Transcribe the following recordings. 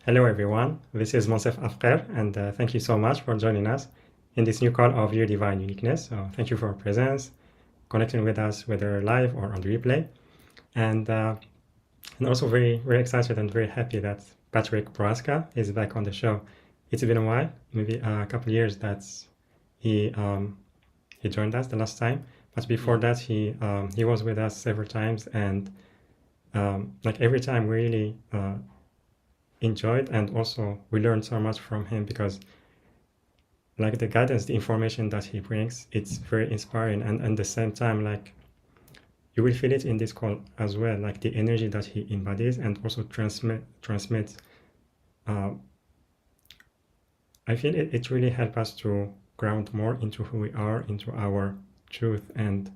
Hello, everyone. This is Monsef Afker, and thank you so much for joining us in this new call of Your Divine Uniqueness. So, thank you for your presence, connecting with us, whether live or on the replay. And, uh, and also very, very excited and very happy that Patrick Prohaska is back on the show. It's been a while, maybe a couple of years that he he joined us the last time. But before that, he was with us several times, and like every time, we really enjoyed, and also we learned so much from him because like the guidance, the information that he brings, it's very inspiring, and at the same time, like you will feel it in this call as well, like the energy that he embodies and also transmits. uh, I feel it really helps us to ground more into who we are, into our truth, and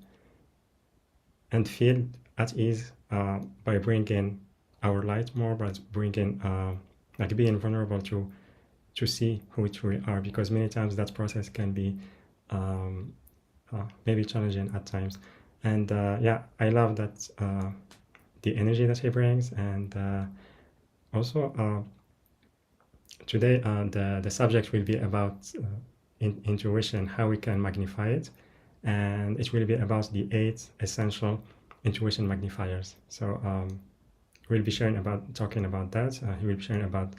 feel at ease by bringing our light more, by bringing like being vulnerable to see who we truly are, because many times that process can be um, maybe challenging at times. And yeah, I love that the energy that he brings, and also today the subject will be about intuition, how we can magnify it, and it will be about the 8 essential intuition magnifiers. So we'll be talking about that. He will be sharing about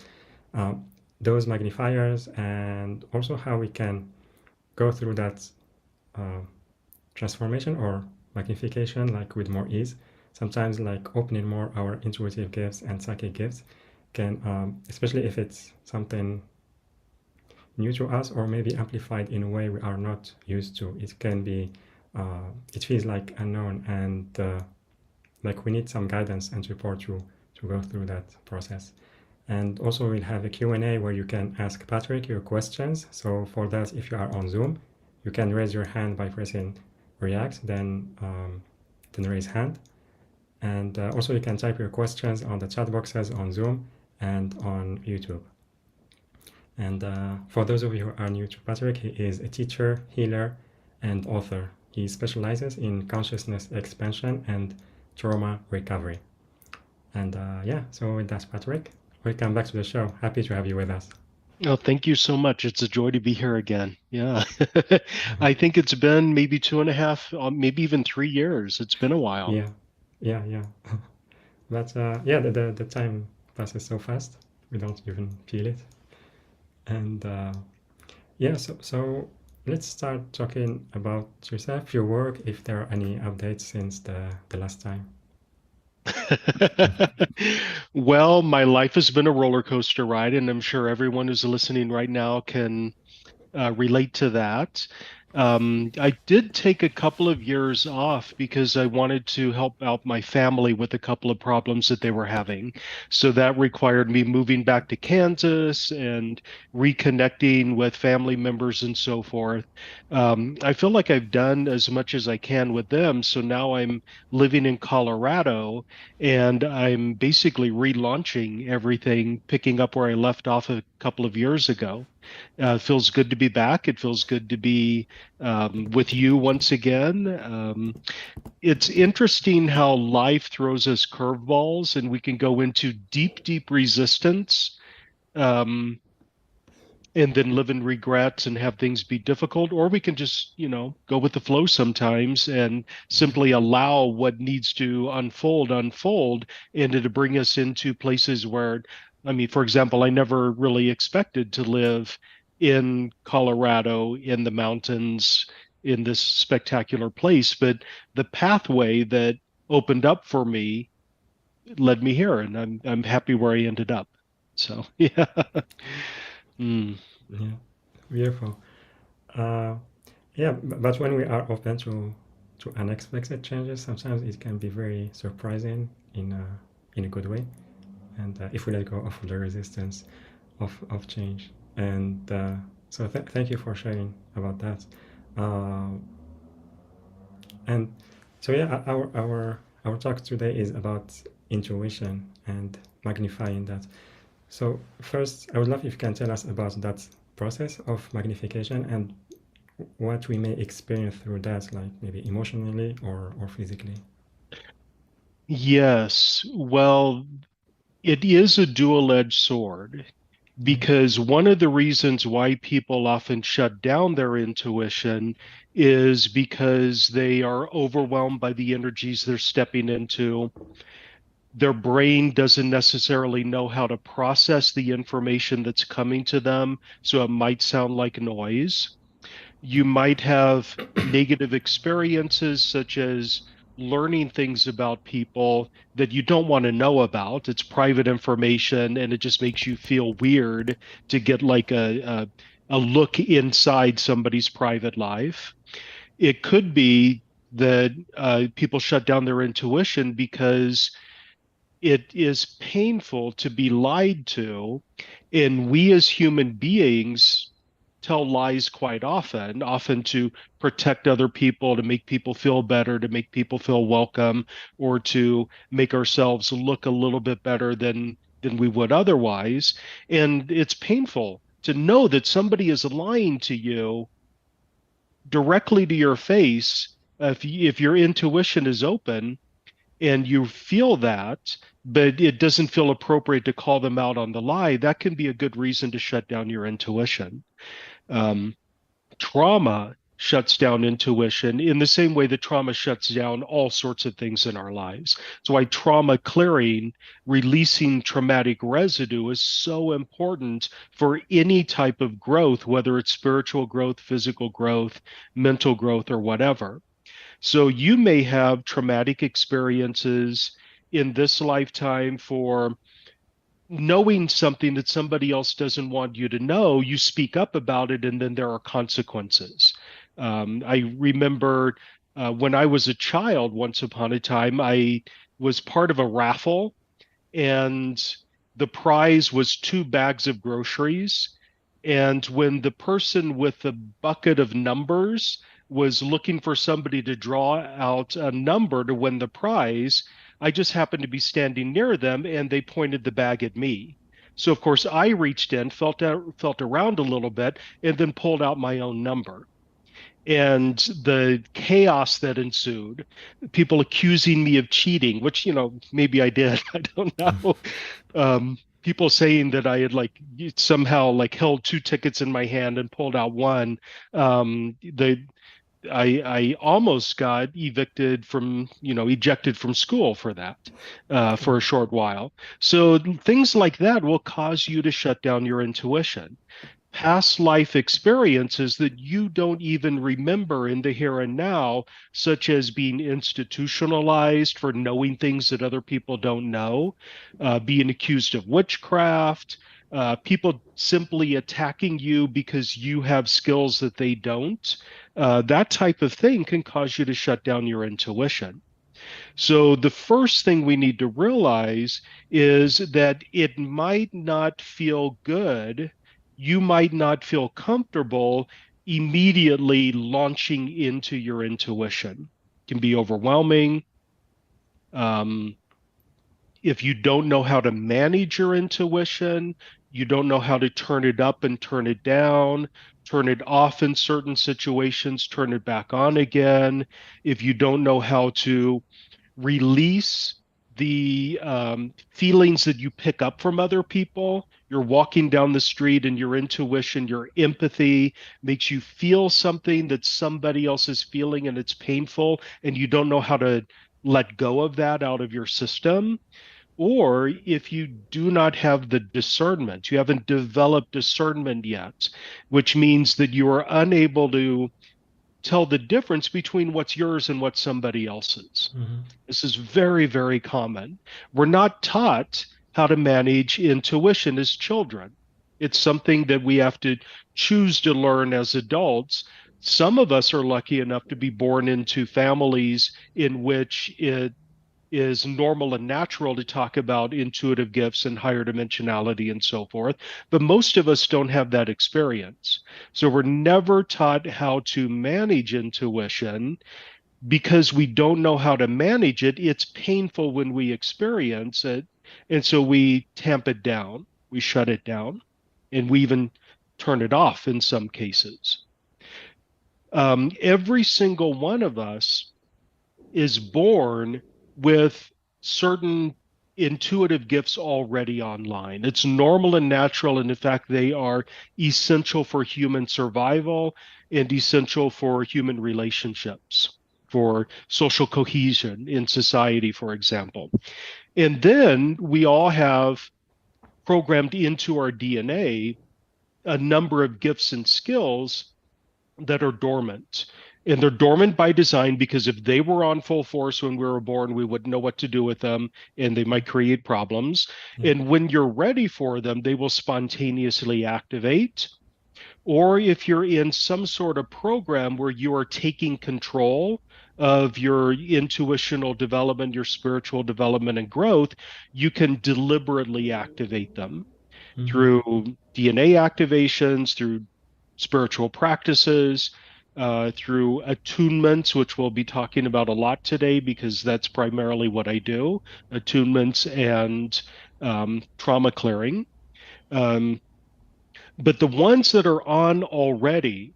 uh, those magnifiers, and also how we can go through that uh, transformation or magnification like with more ease. Sometimes like opening more our intuitive gifts and psychic gifts can, especially if it's something new to us or maybe amplified in a way we are not used to, it can be, it feels like unknown, and like we need some guidance and support to go through that process. And also we'll have a Q&A where you can ask Patrick your questions. So for that, if you are on Zoom, you can raise your hand by pressing react, then raise hand. And also you can type your questions on the chat boxes on Zoom and on YouTube. And for those of you who are new to Patrick, he is a teacher, healer, and author. He specializes in consciousness expansion and trauma recovery. And yeah, so with that, Patrick, welcome back to the show. Happy to have you with us. Oh, thank you so much. It's a joy to be here again. Yeah. I think it's been maybe 2.5, maybe even 3 years. It's been a while. Yeah, yeah. But yeah, the time passes so fast. We don't even feel it. And yeah, so let's start talking about yourself, your work, if there are any updates since the last time. Well, my life has been a roller coaster ride, and I'm sure everyone who's listening right now can relate to that. I did take a couple of years off because I wanted to help out my family with a couple of problems that they were having. So that required me moving back to Kansas and reconnecting with family members and so forth. I feel like I've done as much as I can with them. So now I'm living in Colorado and I'm basically relaunching everything, picking up where I left off a couple of years ago. It feels good to be back. It feels good to be with you once again. It's interesting how life throws us curveballs and we can go into deep, deep resistance um, and then live in regret and have things be difficult. Or we can just, go with the flow sometimes and simply allow what needs to unfold, and it'll bring us into places where, I mean, for example, I never really expected to live in Colorado in the mountains in this spectacular place, but the pathway that opened up for me led me here, and I'm happy where I ended up. So yeah. Mm. Yeah, beautiful. Uh, yeah, but when we are open to unexpected changes, sometimes it can be very surprising in a good way. And if we let go of the resistance of change, and so thank you for sharing about that. Uh, and so yeah, our talk today is about intuition and magnifying that. So first, I would love if you can tell us about that process of magnification and what we may experience through that, like maybe emotionally or physically. Yes. Well, It is a dual-edged sword Mm. because one of the reasons why people often shut down their intuition is because they are overwhelmed by the energies they're stepping into. Their brain doesn't necessarily know how to process the information that's coming to them, so it might sound like noise. You might have negative experiences, such as learning things about people that you don't want to know about. It's private information, and it just makes you feel weird to get like a look inside somebody's private life. It could be that people shut down their intuition because it is painful to be lied to. And we as human beings tell lies quite often, often to protect other people, to make people feel better, to make people feel welcome, or to make ourselves look a little bit better than we would otherwise. And it's painful to know that somebody is lying to you directly to your face. If your intuition is open, and you feel that, but it doesn't feel appropriate to call them out on the lie, that can be a good reason to shut down your intuition. Um, Trauma shuts down intuition in the same way that trauma shuts down all sorts of things in our lives. So, why trauma clearing, releasing traumatic residue is so important for any type of growth, whether it's spiritual growth, physical growth, mental growth, or whatever. So you may have traumatic experiences in this lifetime for knowing something that somebody else doesn't want you to know. You speak up about it, and then there are consequences. I remember when I was a child, once upon a time, I was part of a raffle, and the prize was 2 bags of groceries. And when the person with the bucket of numbers was looking for somebody to draw out a number to win the prize, I just happened to be standing near them and they pointed the bag at me. So of course I reached in, felt around a little bit, and then pulled out my own number, and the chaos that ensued, people accusing me of cheating, which, maybe I did, I don't know. People saying that I had like somehow like held 2 tickets in my hand and pulled out one. The I almost got evicted from, ejected from school for that, for a Oh. short while. So things like that will cause you to shut down your intuition. Past life experiences that you don't even remember in the here and now, such as being institutionalized for knowing things that other people don't know, being accused of witchcraft, people simply attacking you because you have skills that they don't. That type of thing can cause you to shut down your intuition. So, the first thing we need to realize is that it might not feel good. You might not feel comfortable immediately launching into your intuition. It can be overwhelming. Um, if you don't know how to manage your intuition, you don't know how to turn it up and turn it down, turn it off in certain situations, turn it back on again. If you don't know how to release the feelings that you pick up from other people. You're walking down the street and your intuition, your empathy makes you feel something that somebody else is feeling and it's painful, and you don't know how to let go of that out of your system. Or if you do not have the discernment, you haven't developed discernment yet, which means that you are unable to tell the difference between what's yours and what's somebody else's. Mhm. This is very, very common. We're not taught how to manage intuition as children. It's something that we have to choose to learn as adults. Some of us are lucky enough to be born into families in which it is normal and natural to talk about intuitive gifts and higher dimensionality and so forth. But most of us don't have that experience. So we're never taught how to manage intuition because we don't know how to manage it. It's painful when we experience it. And so we tamp it down, we shut it down, and we even turn it off in some cases. Every single one of us is born with certain intuitive gifts already online. It's normal and natural, and in fact, they are essential for human survival and essential for human relationships, for social cohesion in society, for example. And then we all have programmed into our DNA a number of gifts and skills that are dormant. And they're dormant by design because if they were on full force when we were born, we wouldn't know what to do with them and they might create problems. Yeah. And when you're ready for them, they will spontaneously activate. Or if you're in some sort of program where you are taking control of your intuitional development, your spiritual development and growth, you can deliberately activate them Mm-hmm. through DNA activations, through spiritual practices, through attunements, which we'll be talking about a lot today because that's primarily what I do, attunements and trauma clearing. Um, but the ones that are on already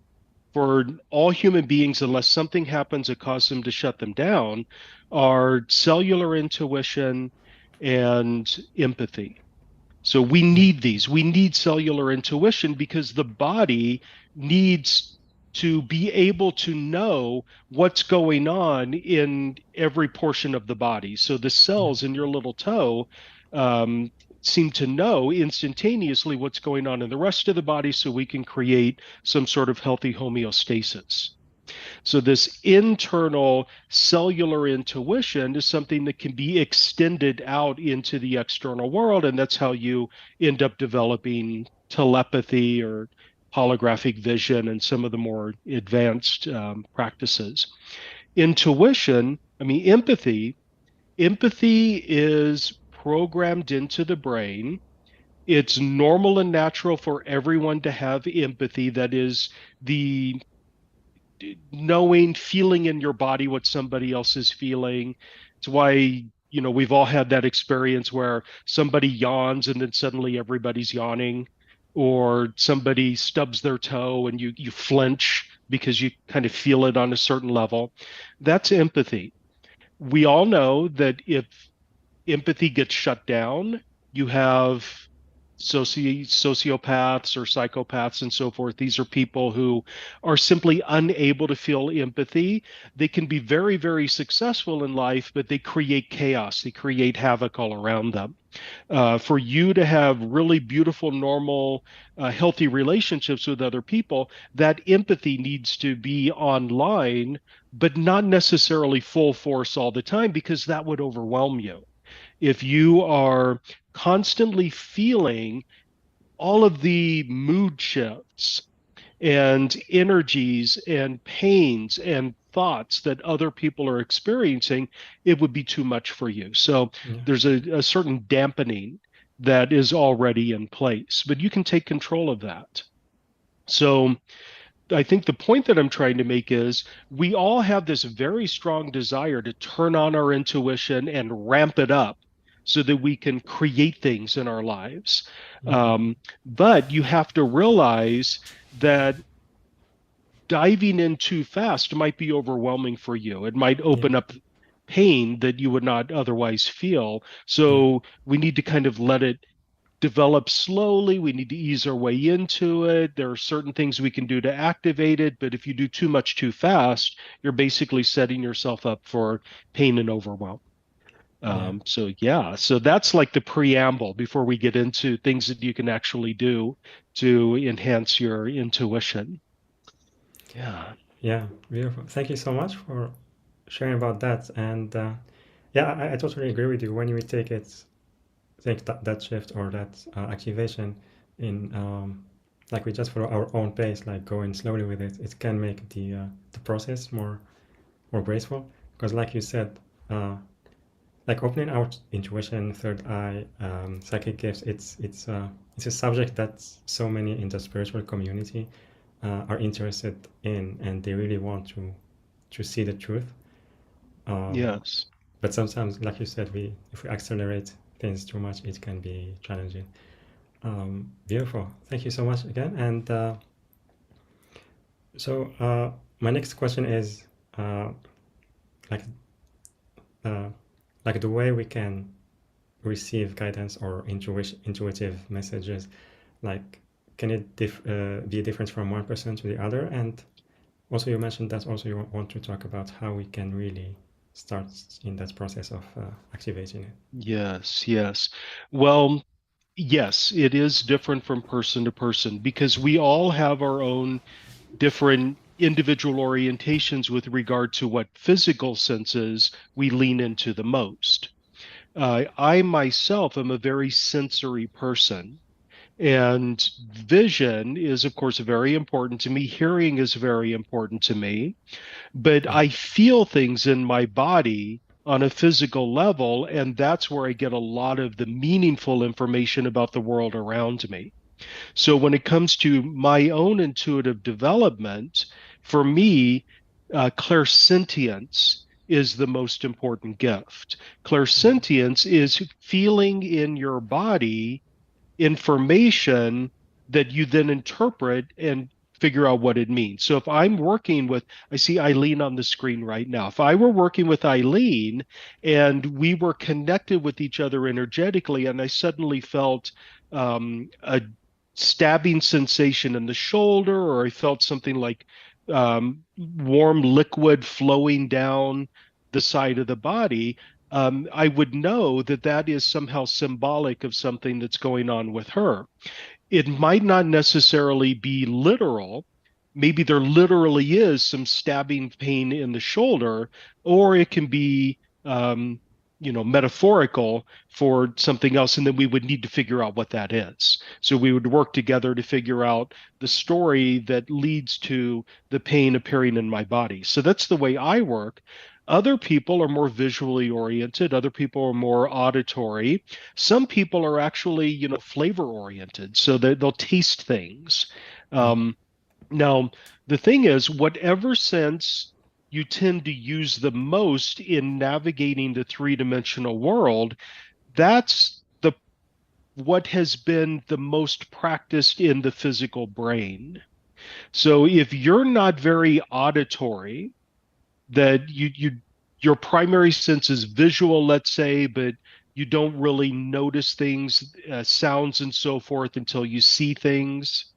for all human beings, unless something happens that causes them to shut them down, are cellular intuition and empathy. So we Yeah. need these. We need cellular intuition because the body needs to be able to know what's going on in every portion of the body. So the Yeah. cells in your little toe um, seem to know instantaneously what's going on in the rest of the body so we can create some sort of healthy homeostasis. So, this internal cellular intuition is something that can be extended out into the external world. And that's how you end up developing telepathy or holographic vision and some of the more advanced practices. Intuition, I mean, empathy is programmed into the brain. It's normal and natural for everyone to have empathy. That is the knowing, feeling in your body what somebody else is feeling. It's why, we've all had that experience where somebody yawns and then suddenly everybody's yawning, or somebody stubs their toe and you flinch because you kind of feel it on a certain level. That's empathy. We all know that if empathy gets shut down, you have sociopaths or psychopaths and so forth. These are people who are simply unable to feel empathy. They can be very, very successful in life, but they create chaos. They create havoc all around them. For you to have really beautiful, normal, healthy relationships with other people, that empathy needs to be online, but not necessarily full force all the time because that would overwhelm you. If you are constantly feeling all of the mood shifts and energies and pains and thoughts that other people are experiencing, it would be too much for you. So Yeah. there's a certain dampening that is already in place, but you can take control of that. So I think the point that I'm trying to make is we all have this very strong desire to turn on our intuition and ramp it up so that we can create things in our lives. Mm-hmm. But you have to realize that diving in too fast might be overwhelming for you. It might Yeah. open up pain that you would not otherwise feel. Yeah. So we need to kind of let it develop slowly. We need to ease our way into it. There are certain things we can do to activate it, but if you do too much too fast, you're basically setting yourself up for pain and overwhelm. Yeah. So that's like the preamble before we get into things that you can actually do to enhance your intuition. Yeah. Yeah. Beautiful. Thank you so much for sharing about that. And yeah, I totally agree with you. When we take that shift or that activation in, like we just follow our own pace, like going slowly with it, it can make the process more graceful. Because, like you said, like opening our intuition, third eye, psychic gifts, it's a subject that so many in the spiritual community are interested in, and they really want to see the truth. Um, Yes. but sometimes, like you said, we if we accelerate things too much, it can be challenging. Beautiful. Thank you so much again. And my next question is uh, like uh, like the way we can receive guidance or intuitive messages, like can it be different from one person to the other? And also you mentioned that also you want to talk about how we can really start in that process of activating it. Yes, yes. Well, yes, it is different from person to person because we all have our own different individual orientations with regard to what physical senses we lean into the most. I myself am a very sensory person, and vision is, of course, very important to me. Hearing is very important to me, but Yeah. I feel things in my body on a physical level, and that's where I get a lot of the meaningful information about the world around me. So when it comes to my own intuitive development, for me, clairsentience is the most important gift. Clairsentience is feeling in your body information that you then interpret and figure out what it means. So if I'm working with, I see Eileen on the screen right now. If I were working with Eileen and we were connected with each other energetically, and I suddenly felt a stabbing sensation in the shoulder, or I felt something like warm liquid flowing down the side of the body, I would know that that is somehow symbolic of something that's going on with her. It might not necessarily be literal. Maybe there literally is some stabbing pain in the shoulder, or it can be, metaphorical for something else. And then we would need to figure out what that is. So we would work together to figure out the story that leads to the pain appearing in my body. So that's the way I work. Other people are more visually oriented. Other people are more auditory. Some people are actually, flavor oriented, so they'll taste things. Yeah. Now, the thing is, whatever sense you tend to use the most in navigating the three-dimensional world, that's the what has been the most practiced in the physical brain. So if you're not very auditory, that your primary sense is visual, let's say, but you don't really notice things, sounds and so forth until you see things,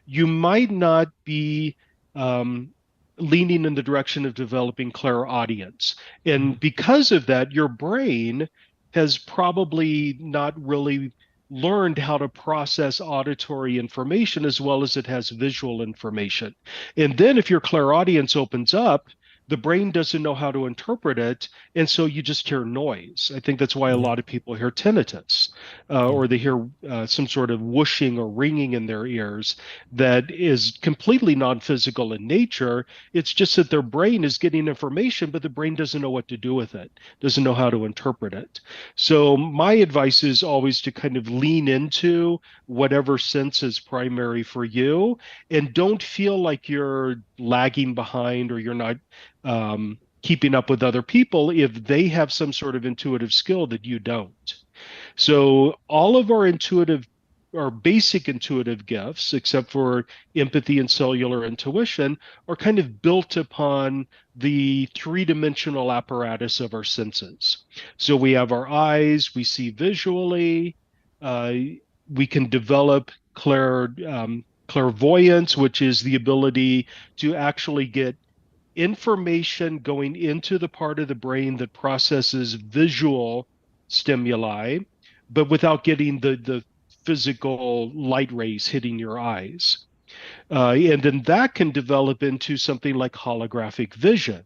you might not be um, leaning in the direction of developing clairaudience. Mhm. And because of that, your brain has probably not really learned how to process auditory information as well as it has visual information. And then if your clairaudience opens up, the brain doesn't know how to interpret it, and so you just hear noise. I think that's why a Yeah. lot of people hear tinnitus, Yeah. or they hear some sort of whooshing or ringing in their ears that is completely non-physical in nature. It's just that their brain is getting information, but the brain doesn't know what to do with it, doesn't know how to interpret it. So my advice is always to kind of lean into whatever sense is primary for you, and don't feel like you're lagging behind or you're not keeping up with other people if they have some sort of intuitive skill that you don't. So all of our intuitive our basic intuitive gifts, except for empathy and cellular intuition, are kind of built upon the three-dimensional apparatus of our senses. So we have our eyes, we see visually, uh, we can develop clairvoyance, which is the ability to actually get information going into the part of the brain that processes visual stimuli, but without getting the physical light rays hitting your eyes. And then that can develop into something like holographic vision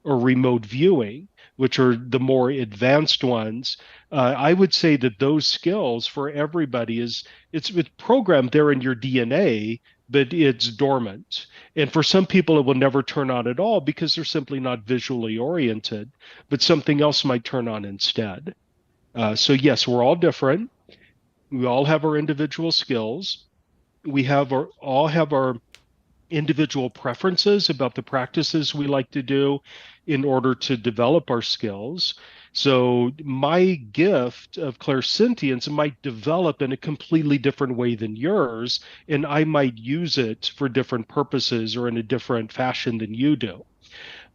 or remote viewing, which are the more advanced ones. I would say that those skills for everybody it's programmed there in your DNA, but it's dormant. And for some people, it will never turn on at all because they're simply not visually oriented, but something else might turn on instead. So yes, we're all different. We all have our individual skills. All have our individual preferences about the practices we like to do in order to develop our skills. So my gift of clairsentience might develop in a completely different way than yours, and I might use it for different purposes or in a different fashion than you do.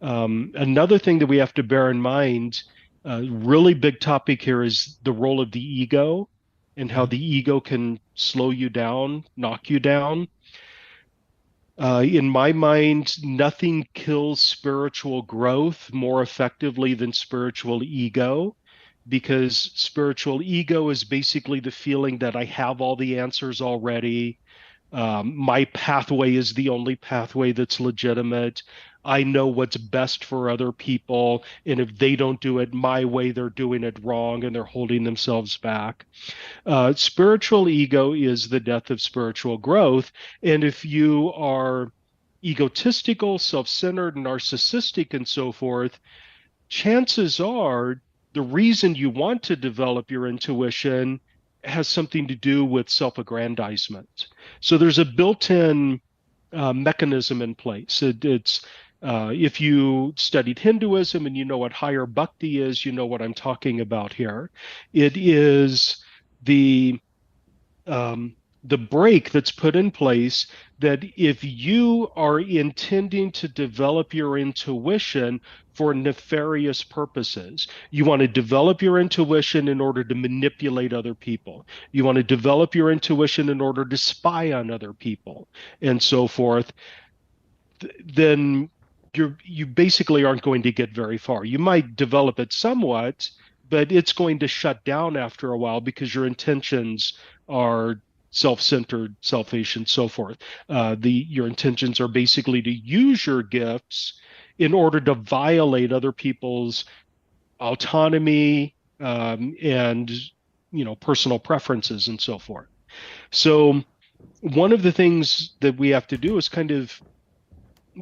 Another thing that we have to bear in mind Really big topic here is the role of the ego and how Mhm. the ego can slow you down, knock you down. In my mind, nothing kills spiritual growth more effectively than spiritual ego, because spiritual ego is basically the feeling that I have all the answers already. My pathway is the only pathway that's legitimate. I know what's best for other people. And if they don't do it my way, they're doing it wrong and they're holding themselves back. Spiritual ego is the death of spiritual growth. And if you are egotistical, self centered, narcissistic, and so forth, chances are the reason you want to develop your intuition has something to do with self aggrandizement. So there's a built in mechanism in place. It's if you studied Hinduism and you know what higher bhakti is, you know what I'm talking about here. It is the the break that's put in place that if you are intending to develop your intuition for nefarious purposes, you want to develop your intuition in order to manipulate other people. You want to develop your intuition in order to spy on other people and so forth, then you basically aren't going to get very far. You might develop it somewhat, but it's going to shut down after a while because your intentions are self-centered, selfish, and so forth. The Your intentions are basically to use your gifts in order to violate other people's autonomy, and personal preferences and so forth. So one of the things that we have to do is kind of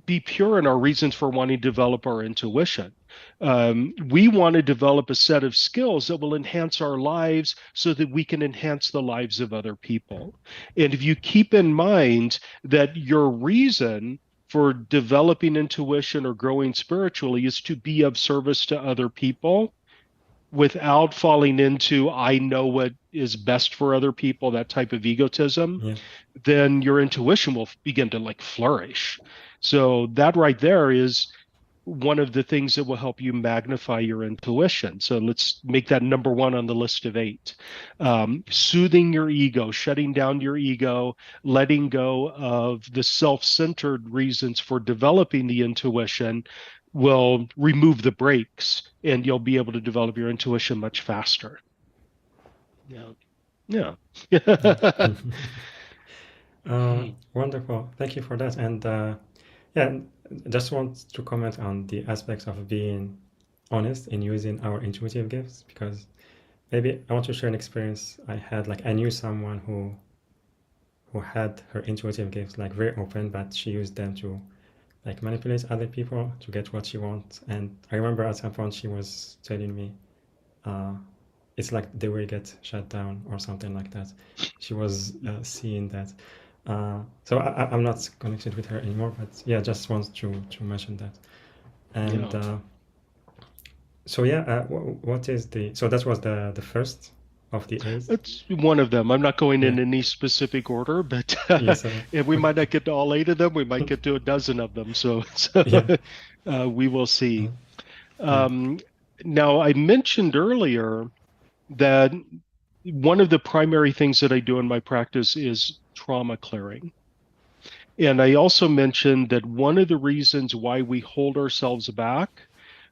be pure in our reasons for wanting to develop our intuition. We want to develop a set of skills that will enhance our lives so that we can enhance the lives of other people. And if you keep in mind that your reason for developing intuition or growing spiritually is to be of service to other people, without falling into I know what is best for other people, that type of egotism, Yeah. then your intuition will begin to like flourish. So that right there is one of the things that will help you magnify your intuition. So let's make that number one on the list of eight. Soothing your ego, shutting down your ego, letting go of the self-centered reasons for developing the intuition will remove the brakes and you'll be able to develop your intuition much faster. Yeah. Yeah. Yeah. Wonderful. Thank you for that. And yeah, just want to comment on the aspects of being honest in using our intuitive gifts, because maybe I want to share an experience I had. Like I knew someone who had her intuitive gifts like very open, but she used them to like manipulate other people to get what she wants. And I remember at some point she was telling me, uh, it's like they will get shut down or something like that. She was seeing that. So I'm not connected with her anymore, but yeah, just want to mention that. And Yeah. so yeah, what is the so that was the first of the eight. That's one of them. I'm not going Yeah. in any specific order, but Yes. if we Okay. might not get to all eight of them, we might get to a dozen of them. So, Yeah. we will Uh, see. yeah. Um, Now, I mentioned earlier that one of the primary things that I do in my practice is trauma clearing. And I also mentioned that one of the reasons why we hold ourselves back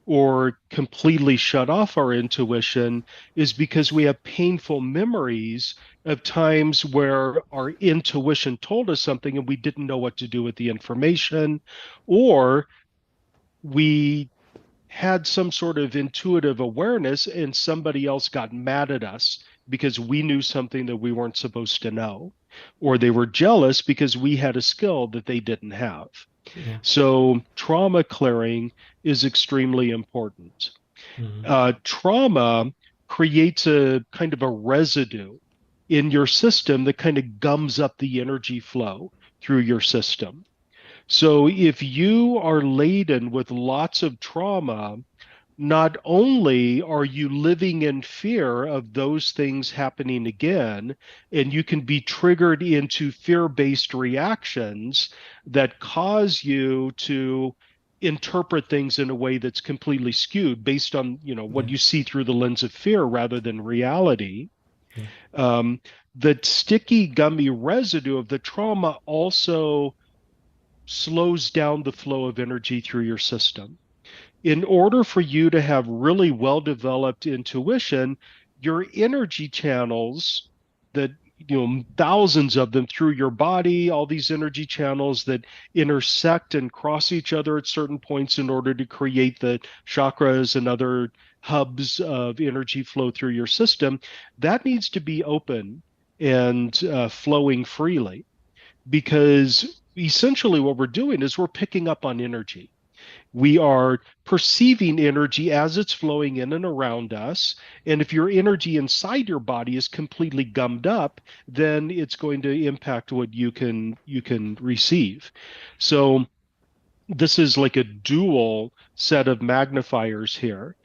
or completely shut off our intuition is because we have painful memories of times where our intuition told us something and we didn't know what to do with the information, or we had some sort of intuitive awareness and somebody else got mad at us because we knew something that we weren't supposed to know, or they were jealous because we had a skill that they didn't have. Yeah. So, trauma clearing is extremely important. Mhm. Trauma creates a kind of a residue in your system that kind of gums up the energy flow through your system. So, if you are laden with lots of trauma, not only are you living in fear of those things happening again, and you can be triggered into fear based reactions that cause you to interpret things in a way that's completely skewed based on, Yeah. what you see through the lens of fear rather than reality. Yeah. Um, the sticky, gummy residue of the trauma also slows down the flow of energy through your system. In order for you to have really well developed intuition, your energy channels that, thousands of them through your body, all these energy channels that intersect and cross each other at certain points in order to create the chakras and other hubs of energy flow through your system, that needs to be open and flowing freely, because essentially what we're doing is we're picking up on energy. We are perceiving energy as it's flowing in and around us. And if your energy inside your body is completely gummed up, then it's going to impact what you can receive. So this is like a dual set of magnifiers here.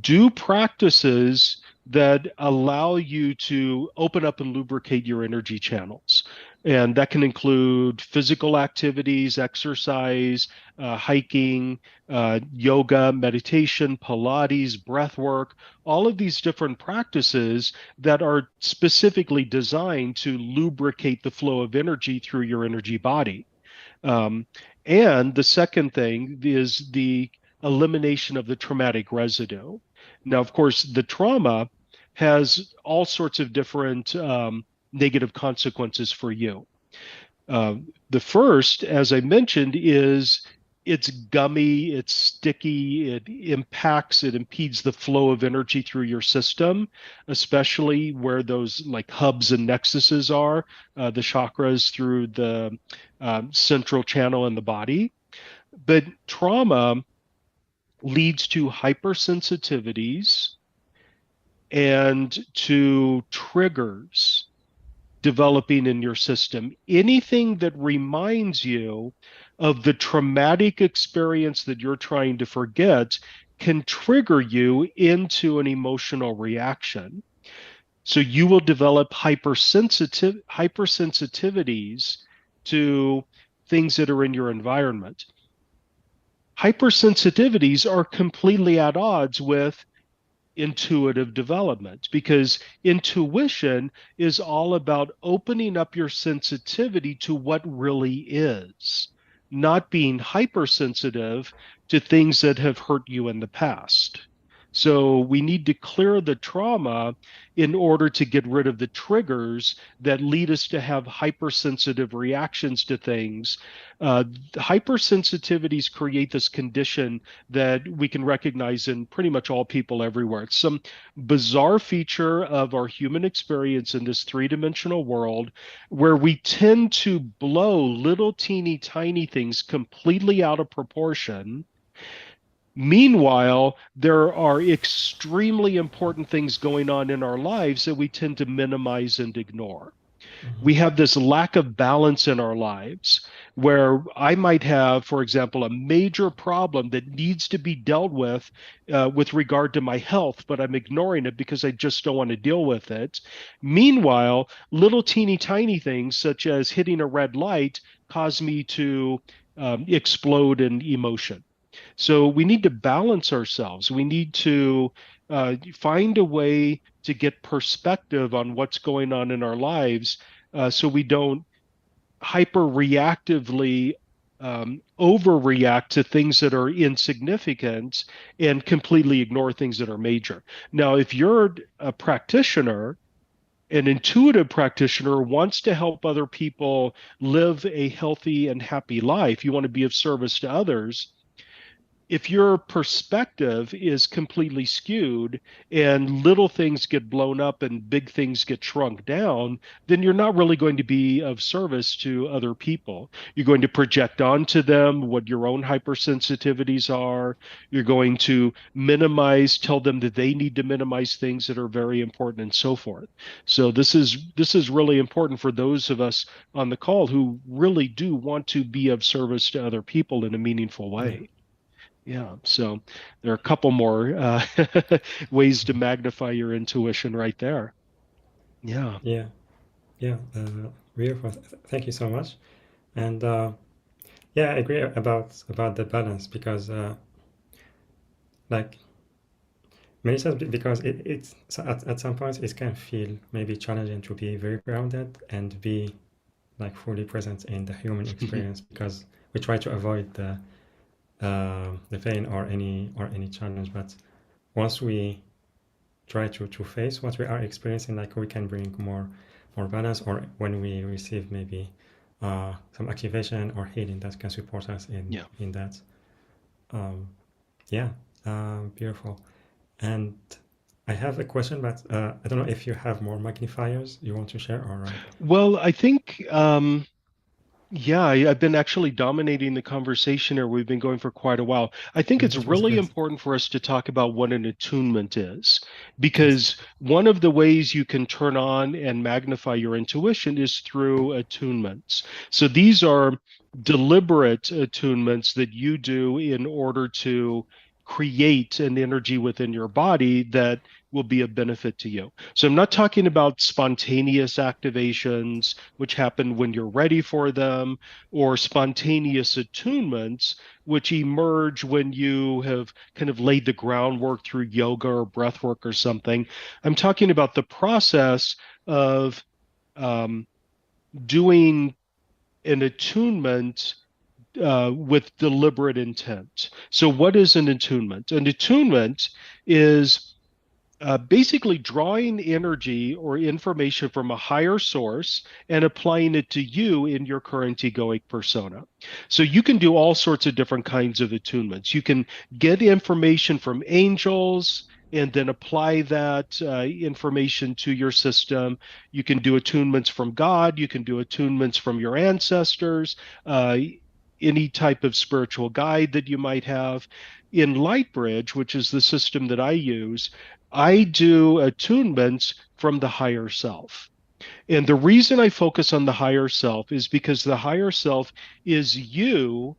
Do practices that allow you to open up and lubricate your energy channels. And that can include physical activities, exercise, hiking, yoga, meditation, Pilates, breath work, all of these different practices that are specifically designed to lubricate the flow of energy through your energy body. Um, and the second thing is the elimination of the traumatic residue. Now, of course, the trauma has all sorts of different negative consequences for you. The first, as I mentioned, is it's gummy, it's sticky, it impacts, it impedes the flow of energy through your system, especially where those like hubs and nexuses are, the chakras through the central channel in the body. But trauma leads to hypersensitivities and to triggers developing in your system. Anything that reminds you of the traumatic experience that you're trying to forget can trigger you into an emotional reaction. So you will develop hypersensitivities to things that are in your environment. Hypersensitivities are completely at odds with intuitive development, because intuition is all about opening up your sensitivity to what really is, not being hypersensitive to things that have hurt you in the past. So we need to clear the trauma in order to get rid of the triggers that lead us to have hypersensitive reactions to things. Hypersensitivities create this condition that we can recognize in pretty much all people everywhere. It's some bizarre feature of our human experience in this three-dimensional world where we tend to blow little teeny tiny things completely out of proportion. Meanwhile, there are extremely important things going on in our lives that we tend to minimize and ignore. Mm-hmm. We have this lack of balance in our lives where I might have, for example, a major problem that needs to be dealt with regard to my health, but I'm ignoring it because I just don't want to deal with it. Meanwhile, little teeny tiny things such as hitting a red light cause me to explode in emotion. So we need to balance ourselves. We need to find a way to get perspective on what's going on in our lives, so we don't hyper reactively overreact to things that are insignificant and completely ignore things that are major. Now, if you're a practitioner, an intuitive practitioner wants to help other people live a healthy and happy life, you want to be of service to others. If your perspective is completely skewed and little things get blown up and big things get shrunk down, then you're not really going to be of service to other people. You're going to project onto them what your own hypersensitivities are. You're going to minimize, tell them that they need to minimize things that are very important and so forth. So this is really important for those of us on the call who really do want to be of service to other people in a meaningful Yeah. way. Yeah, so there are a couple more ways to magnify your intuition right there. Yeah. Yeah. Yeah. Thank you so much. And Yeah, I agree about the balance because like many times because it's so at some points it can feel maybe challenging to be very grounded and be like fully present in the human experience because we try to avoid the pain or any challenge. But once we try to face what we are experiencing, like we can bring more balance, or when we receive maybe some activation or healing that can support us Yeah. in that. Um, yeah, beautiful. And I have a question, but I don't know if you have more magnifiers you want to share or Well, I think yeah, I've been actually dominating the conversation here. We've been going for quite a while. I think it's that was really great. important for us to talk about what an attunement is, Yes. because one of the ways you can turn on and magnify your intuition is through attunements. So these are deliberate attunements that you do in order to create an energy within your body that will be a benefit to you. So I'm not talking about spontaneous activations which happen when you're ready for them, or spontaneous attunements, which emerge when you have kind of laid the groundwork through yoga or breath work or something. I'm talking about the process of um, doing an attunement with deliberate intent. So, what is an attunement? An attunement is basically drawing energy or information from a higher source and applying it to you in your current egoic persona. So you can do all sorts of different kinds of attunements. You can get information from angels and then apply that information to your system. You can do attunements from God. You can do attunements from your ancestors, any type of spiritual guide that you might have. In Lightbridge, which is the system that I use, I do attunements from the higher self. And the reason I focus on the higher self is because the higher self is you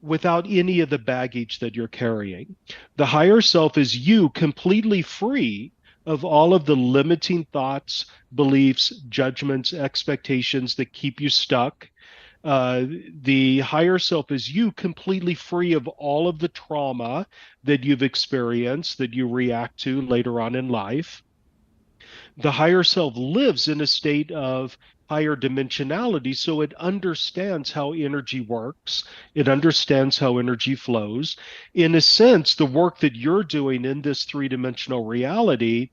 without any of the baggage that you're carrying. The higher self is you completely free of all of the limiting thoughts, beliefs, judgments, expectations that keep you stuck. Uh, the higher self is you completely free of all of the trauma that you've experienced that you react to later on in life. The higher self lives in a state of higher dimensionality, so it understands how energy works, it understands how energy flows. In a sense, the work that you're doing in this three-dimensional reality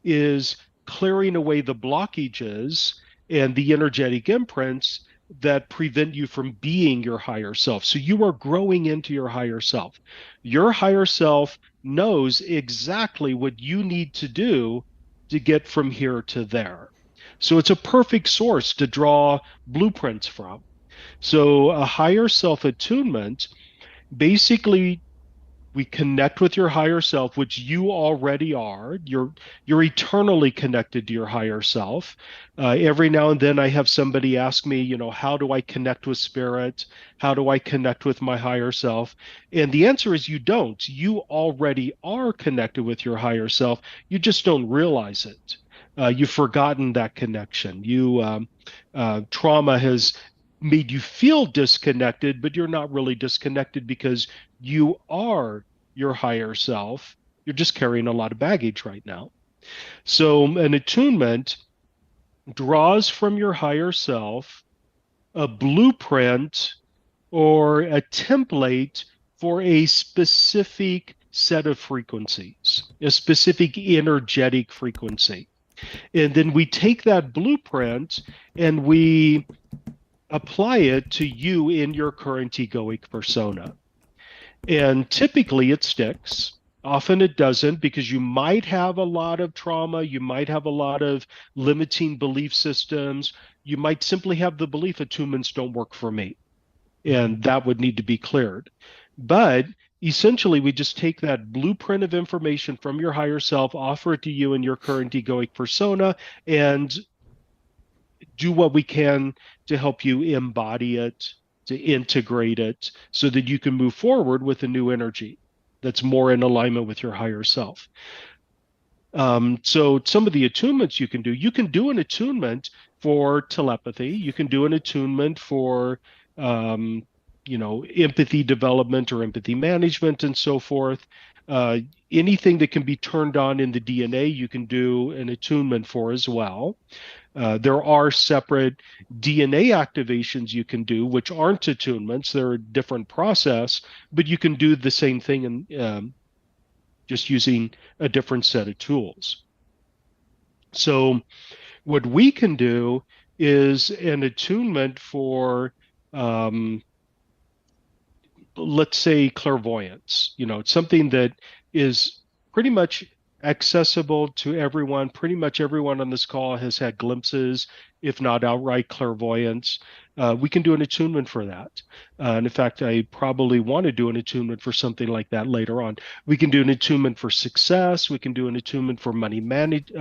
is clearing away the blockages and the energetic imprints that prevent you from being your higher self. So you are growing into your higher self. Your higher self knows exactly what you need to do to get from here to there. So it's a perfect source to draw blueprints from. So a higher self attunement basically we connect with your higher self, which you already are. You're eternally connected to your higher self. Every now and then I have somebody ask me, how do I connect with spirit? How do I connect with my higher self? And the answer is you don't. You already are connected with your higher self. You just don't realize it. You've forgotten that connection. Trauma has made you feel disconnected, but you're not really disconnected because you are your higher self. You're just carrying a lot of baggage right now. So, an attunement draws from your higher self a blueprint or a template for a specific set of frequencies, a specific energetic frequency. And then we take that blueprint and we apply it to you in your current egoic persona. And typically it sticks. Often it doesn't because you might have a lot of trauma. You might have a lot of limiting belief systems. You might simply have the belief attunements don't work for me. And Mhm. that would need to be cleared. But essentially, we just take that blueprint of information from your higher self, offer it to you in your current egoic persona, and do what we can to help you embody it, to integrate it, so that you can move forward with a new energy that's more in alignment with your higher self. So some of the attunements you can do an attunement for telepathy. You can do an attunement for um, empathy development or empathy management and so forth. Uh, Anything that can be turned on in the DNA, you can do an attunement for as well. There are separate DNA activations you can do, which aren't attunements. They're a different process, but you can do the same thing and just using a different set of tools. So what we can do is an attunement for um, let's say clairvoyance. It's something that is pretty much accessible to everyone. Pretty much everyone on this call has had glimpses, if not outright clairvoyance. We can do an attunement for that. And in fact, I probably want to do an attunement for something like that later on. We can do an attunement for success. We can do an attunement for money magnetism,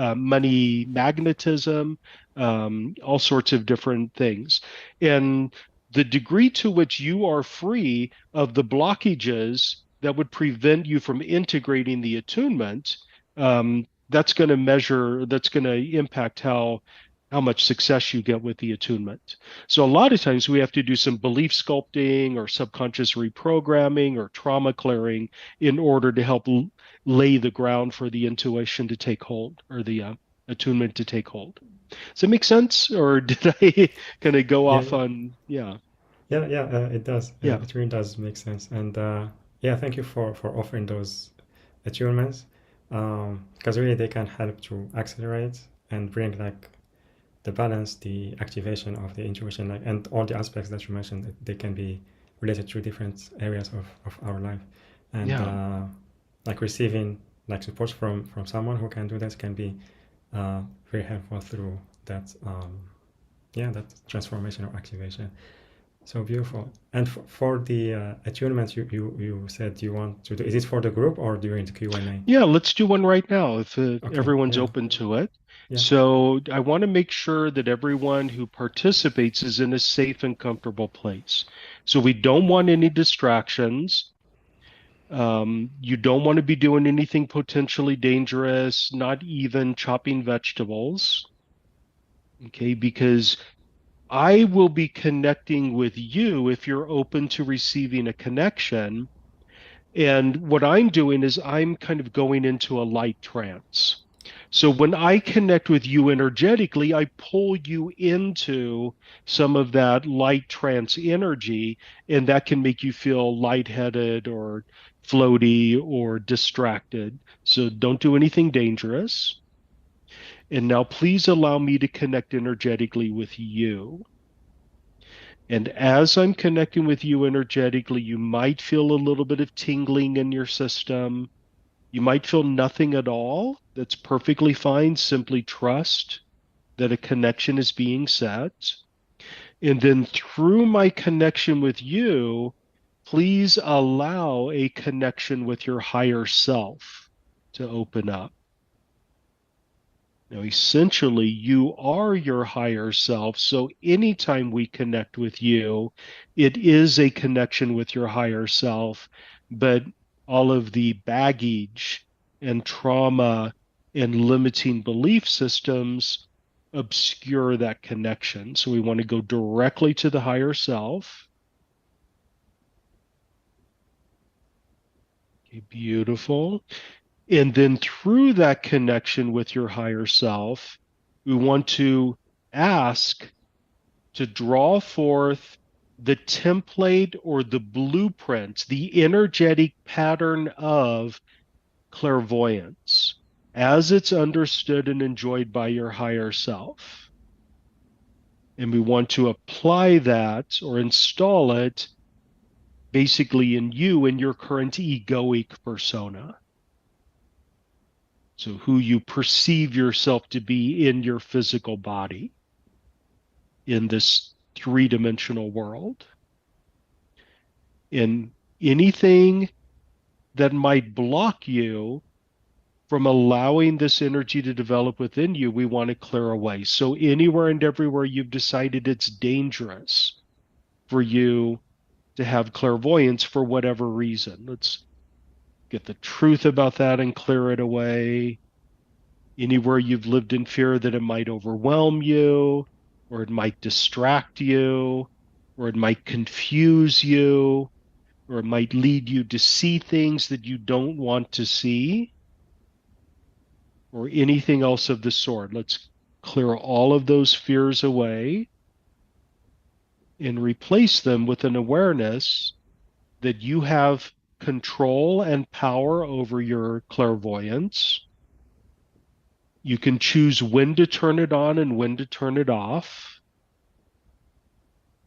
all sorts of different things. And the degree to which you are free of the blockages that would prevent you from integrating the attunement, that's going to impact how much success you get with the attunement. So a lot of times we have to do some belief sculpting or subconscious reprogramming or trauma clearing in order to help lay the ground for the intuition to take hold, or the attunement to take hold. Does that make sense? Or did I kind of go Yeah, off on, yeah, yeah, it does. yeah, It really does make sense. And yeah, thank you for offering those attunements, because really they can help to accelerate and bring like the balance, the activation of the intuition, like, and all the aspects that you mentioned, they can be related to different areas of our life. And yeah. like receiving like support from someone who can do this can be very helpful through that, yeah, that transformation or activation. So beautiful. And for the attunements you said you want to do, is it for the group or during the Q&A? Yeah, let's do one right now if Okay, everyone's yeah, open to it. yeah, So I want to make sure that everyone who participates is in a safe and comfortable place. So we don't want any distractions. You don't want to be doing anything potentially dangerous, not even chopping vegetables. Okay, because I will be connecting with you if you're open to receiving a connection. And what I'm doing is I'm kind of going into a light trance. So when I connect with you energetically, I pull you into some of that light trance energy, and that can make you feel lightheaded or floaty or distracted. So don't do anything dangerous. And now please allow me to connect energetically with you. And as I'm connecting with you energetically, you might feel a little bit of tingling in your system. You might feel nothing at all. That's perfectly fine. Simply trust that a connection is being set. And then through my connection with you, please allow a connection with your higher self to open up. Now, essentially, you are your higher self. So anytime we connect with you, it is a connection with your higher self. But all of the baggage and trauma and limiting belief systems obscure that connection. So we want to go directly to the higher self. Okay, beautiful. And then through that connection with your higher self, we want to ask to draw forth the template or the blueprint, the energetic pattern of clairvoyance as it's understood and enjoyed by your higher self. And we want to apply that or install it basically in you, in your current egoic persona. So, who you perceive yourself to be in your physical body in this three-dimensional world. And anything that might block you from allowing this energy to develop within you, we want to clear away. So, anywhere and everywhere you've decided it's dangerous for you to have clairvoyance for whatever reason, let's get the truth about that and clear it away. Anywhere you've lived in fear that it might overwhelm you or it might distract you, or it might confuse you, or it might lead you to see things that you don't want to see, or anything else of the sort. Let's clear all of those fears away and replace them with an awareness that you have control and power over your clairvoyance. You can choose when to turn it on and when to turn it off.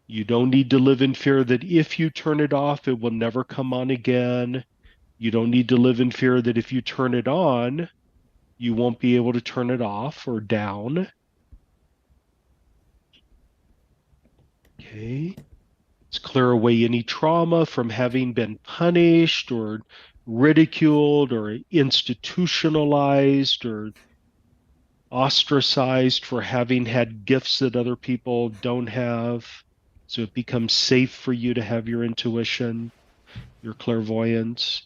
You don't need to live in fear that if you turn it off, it will never come on again. You don't need to live in fear that if you turn it on, you won't be able to turn it off or down. Okay. Let's clear away any trauma from having been punished or ridiculed or institutionalized or ostracized for having had gifts that other people don't have. So it becomes safe for you to have your intuition, your clairvoyance.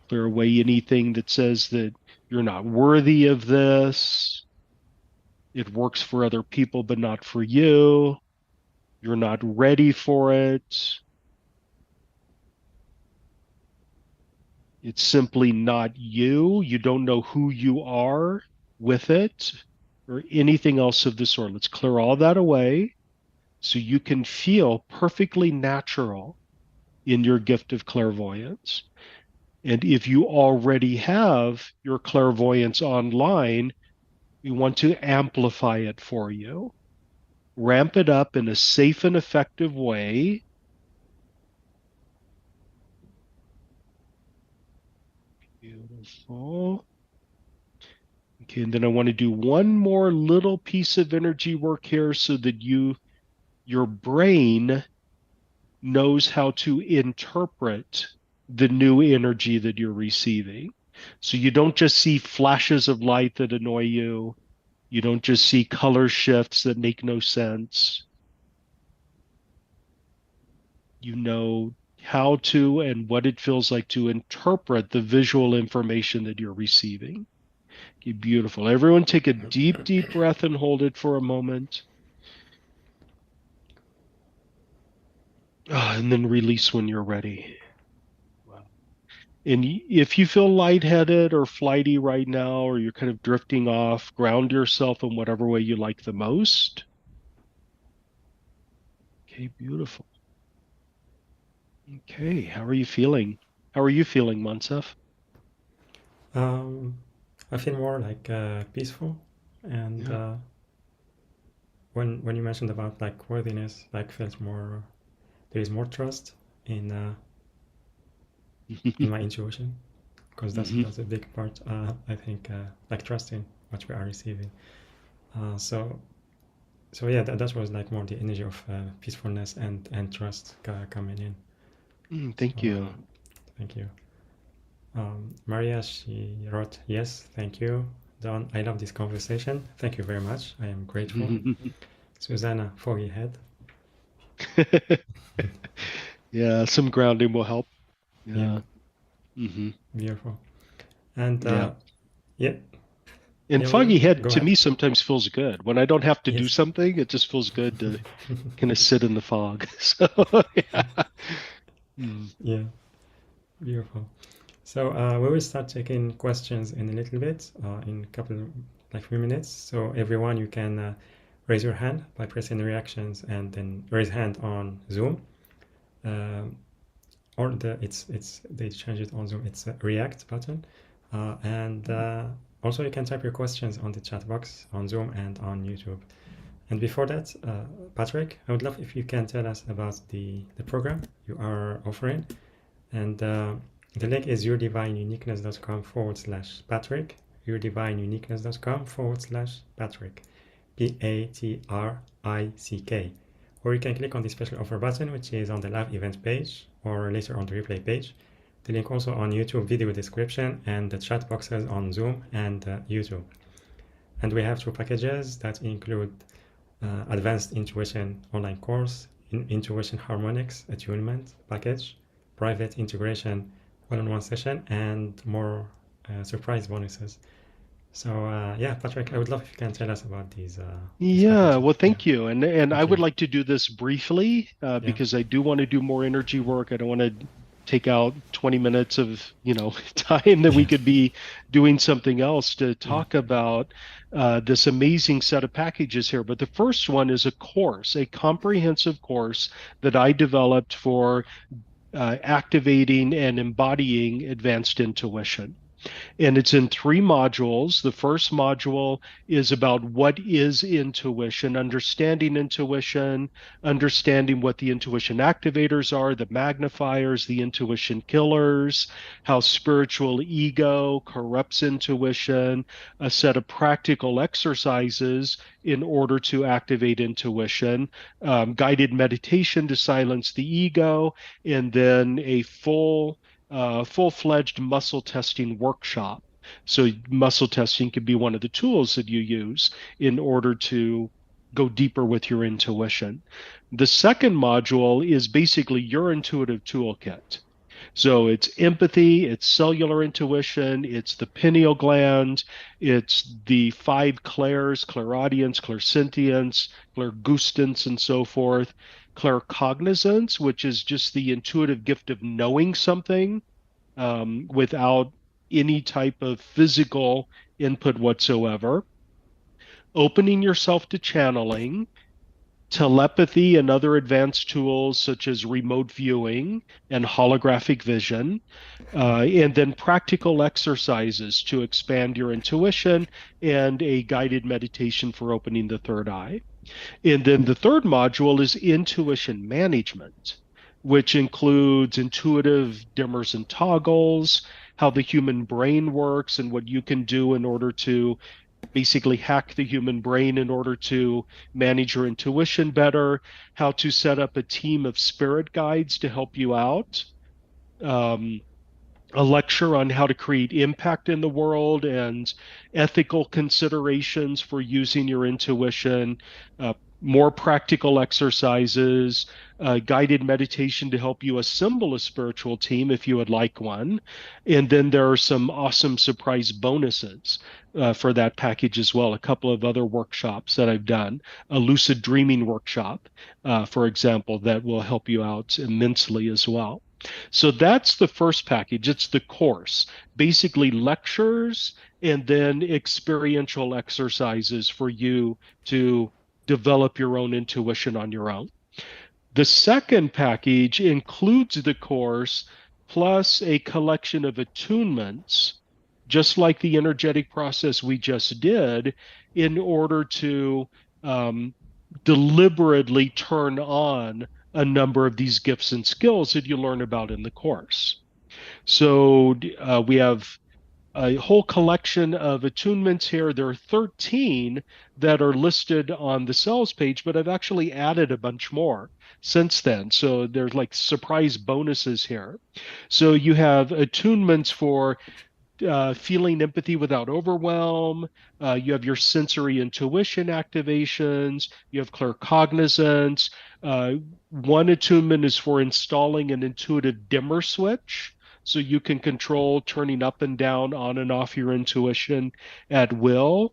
Clear away anything that says that you're not worthy of this. It works for other people, but not for you. You're not ready for it. It's simply not you. You don't know who you are with it or anything else of the sort. Let's clear all that away so you can feel perfectly natural in your gift of clairvoyance. And if you already have your clairvoyance online, we want to amplify it for you, ramp it up in a safe and effective way. Beautiful. Okay, and then I want to do one more little piece of energy work here so that your brain knows how to interpret the new energy that you're receiving. So you don't just see flashes of light that annoy you. You don't just see color shifts that make no sense. You know how to and what it feels like to interpret the visual information that you're receiving. Okay, beautiful. Everyone take a deep, deep breath and hold it for a moment. And then release when you're ready. Wow. And if you feel lightheaded or flighty right now, or you're kind of drifting off, ground yourself in whatever way you like the most. Okay, beautiful. Okay, how are you feeling? How are you feeling, Monsef? Um, I feel more like peaceful, and Yeah. when you mentioned about like worthiness, like feels more. There is more trust in my intuition, because Hmm. that's a big part. I think like trusting what we are receiving. So yeah, that was like more the energy of peacefulness and trust coming in. So Thank you. thank you. Maria, she wrote, yes, thank you. Don, I love this conversation. Thank you very much. I am grateful. Susanna, foggy head. Yeah, some grounding will help. Yeah, Yeah. Hmm. beautiful. And Yeah. yeah, And yeah, William, foggy head go to ahead. me sometimes feels good. When I don't have to do Yes. something, it just feels good to kind of sit in the fog. So, yeah. Mm. Yeah, beautiful. So we will start taking questions in a little bit, in a couple, like few minutes. So everyone, you can raise your hand by pressing reactions and then raise hand on Zoom. Um, or it's they change it on Zoom. It's a React button, and also you can type your questions on the chat box on Zoom and on YouTube. And before that, Patrick, I would love if you can tell us about the program you are offering. And the link is yourdivineuniqueness.com/Patrick, yourdivineuniqueness.com/Patrick, Patrick. Or you can click on the special offer button, which is on the live event page or later on the replay page. The link also on YouTube video description and the chat boxes on Zoom and YouTube. And we have two packages that include Advanced Intuition online course, Intuition Harmonics Attunement package, private integration one-on-one session, and more surprise bonuses. So yeah, Patrick, I would love if you can tell us about these Yeah, packages. well, Yeah, thank you. And I thank would you. like to do this briefly Yeah, because I do want to do more energy work. I don't want to take out 20 minutes of, time that we yeah, could be doing something else to yeah. talk about this amazing set of packages here. But the first one is a course, a comprehensive course that I developed for activating and embodying advanced intuition. And it's in three modules. The first module is about what is intuition, understanding what the intuition activators are, the magnifiers, the intuition killers, how spiritual ego corrupts intuition, a set of practical exercises in order to activate intuition, guided meditation to silence the ego, and then a full-fledged muscle testing workshop. So muscle testing could be one of the tools that you use in order to go deeper with your intuition. The second module is basically your intuitive toolkit. So it's empathy, it's cellular intuition, it's the pineal gland, it's the five clairs, clairaudience, clairsentience, clairgustance, and so forth. Claircognizance, which is just the intuitive gift of knowing something without any type of physical input whatsoever. Opening yourself to channeling, telepathy and other advanced tools such as remote viewing and holographic vision, and then practical exercises to expand your intuition and a guided meditation for opening the third eye. And then the third module is intuition management, which includes intuitive dimmers and toggles, how the human brain works, and what you can do in order to basically hack the human brain in order to manage your intuition better, how to set up a team of spirit guides to help you out. Um, a lecture on how to create impact in the world and ethical considerations for using your intuition, more practical exercises, guided meditation to help you assemble a spiritual team if you would like one. And then there are some awesome surprise bonuses for that package as well. A couple of other workshops that I've done, a lucid dreaming workshop, for example, that will help you out immensely as well. So that's the first package. It's the course, basically lectures and then experiential exercises for you to develop your own intuition on your own. The second package includes the course plus a collection of attunements, just like the energetic process we just did, in order to um, deliberately turn on a number of these gifts and skills that you learn about in the course. So we have a whole collection of attunements here. There are 13 that are listed on the sales page, but I've actually added a bunch more since then. So there's like surprise bonuses here. So you have attunements for feeling empathy without overwhelm. You have your sensory intuition activations. You have claircognizance. Uh, one attunement is for installing an intuitive dimmer switch. So you can control turning up and down, on and off your intuition at will.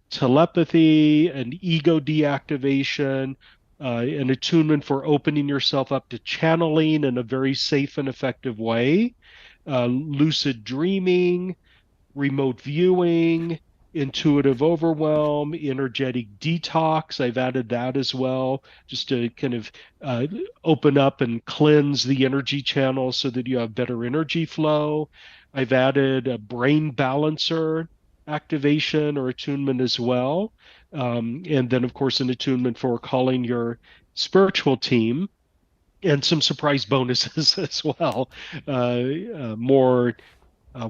Telepathy, an ego deactivation, an attunement for opening yourself up to channeling in a very safe and effective way, lucid dreaming, remote viewing, intuitive overwhelm, energetic detox. I've added that as well, just to kind of uh, open up and cleanse the energy channels so that you have better energy flow. I've added a brain balancer activation or attunement as well. And then, of course, an attunement for calling your spiritual team and some surprise bonuses as well. More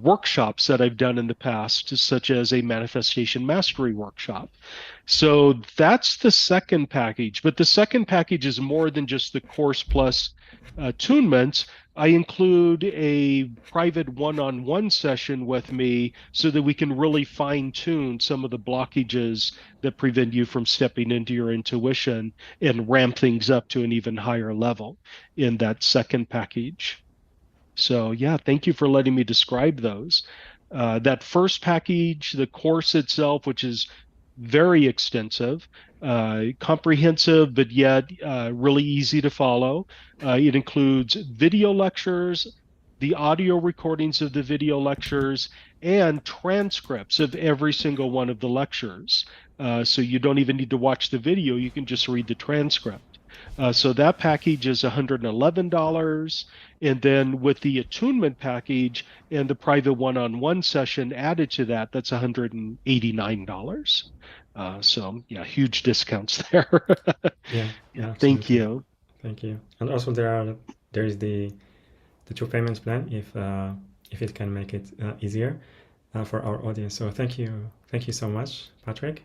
workshops that I've done in the past, such as a manifestation mastery workshop. So that's the second package. But the second package is more than just the course plus attunements. I include a private one-on-one session with me so that we can really fine-tune some of the blockages that prevent you from stepping into your intuition and ramp things up to an even higher level in that second package. So, yeah, thank you for letting me describe those. That first package, the course itself, which is very extensive, comprehensive, but yet really easy to follow. It includes video lectures, the audio recordings of the video lectures, and transcripts of every single one of the lectures. So you don't even need to watch the video, you can just read the transcript. So that package is $111. And then with the attunement package and the private one-on-one session added to that, that's $189. So yeah, huge discounts there. Yeah, Yeah, yeah, thank absolutely. you. Thank you. And also there is the two payments plan if it can make it easier for our audience. So thank you so much, Patrick.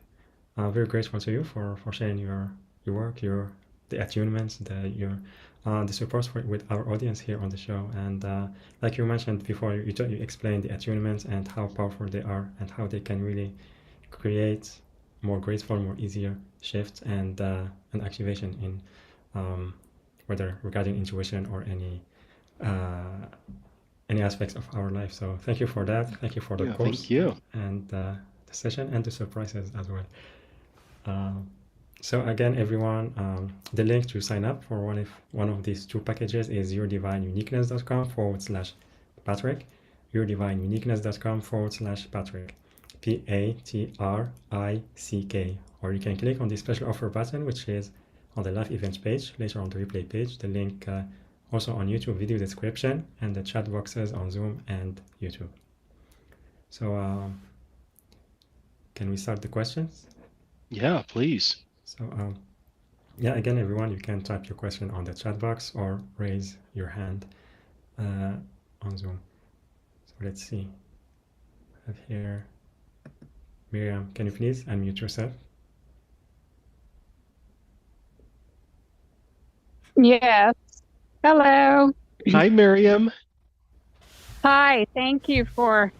Very grateful to you for sharing your work, your the attunements, the support with our audience here on the show. And like you mentioned before, you explained the attunements and how powerful they are and how they can really create more graceful, more easier shifts and an activation in whether regarding intuition or any aspects of our life. So thank you for that. Thank you for the Yeah, thank course you. and the session and the surprises as well. Um, so again, everyone, the link to sign up for one of these two packages is yourdivineuniqueness.com/Patrick, yourdivineuniqueness.com/Patrick, Patrick, or you can click on the special offer button, which is on the live events page, later on the replay page, the link also on YouTube video description and the chat boxes on Zoom and YouTube. So can we start the questions? Yeah, please. So yeah, again, everyone, you can type your question on the chat box or raise your hand on Zoom. So let's see. I have here Miriam. Can you please unmute yourself? Yes. Hello. Hi, Miriam. Hi. Thank you for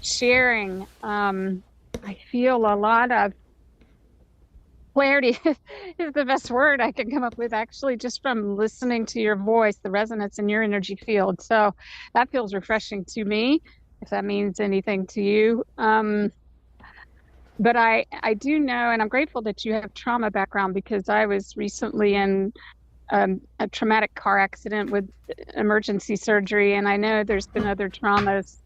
sharing. I feel a lot of clarity is the best word I can come up with, actually, just from listening to your voice, the resonance in your energy field. So that feels refreshing to me, if that means anything to you. But I do know, and I'm grateful that you have trauma background, because I was recently in a traumatic car accident with emergency surgery, and I know there's been other traumas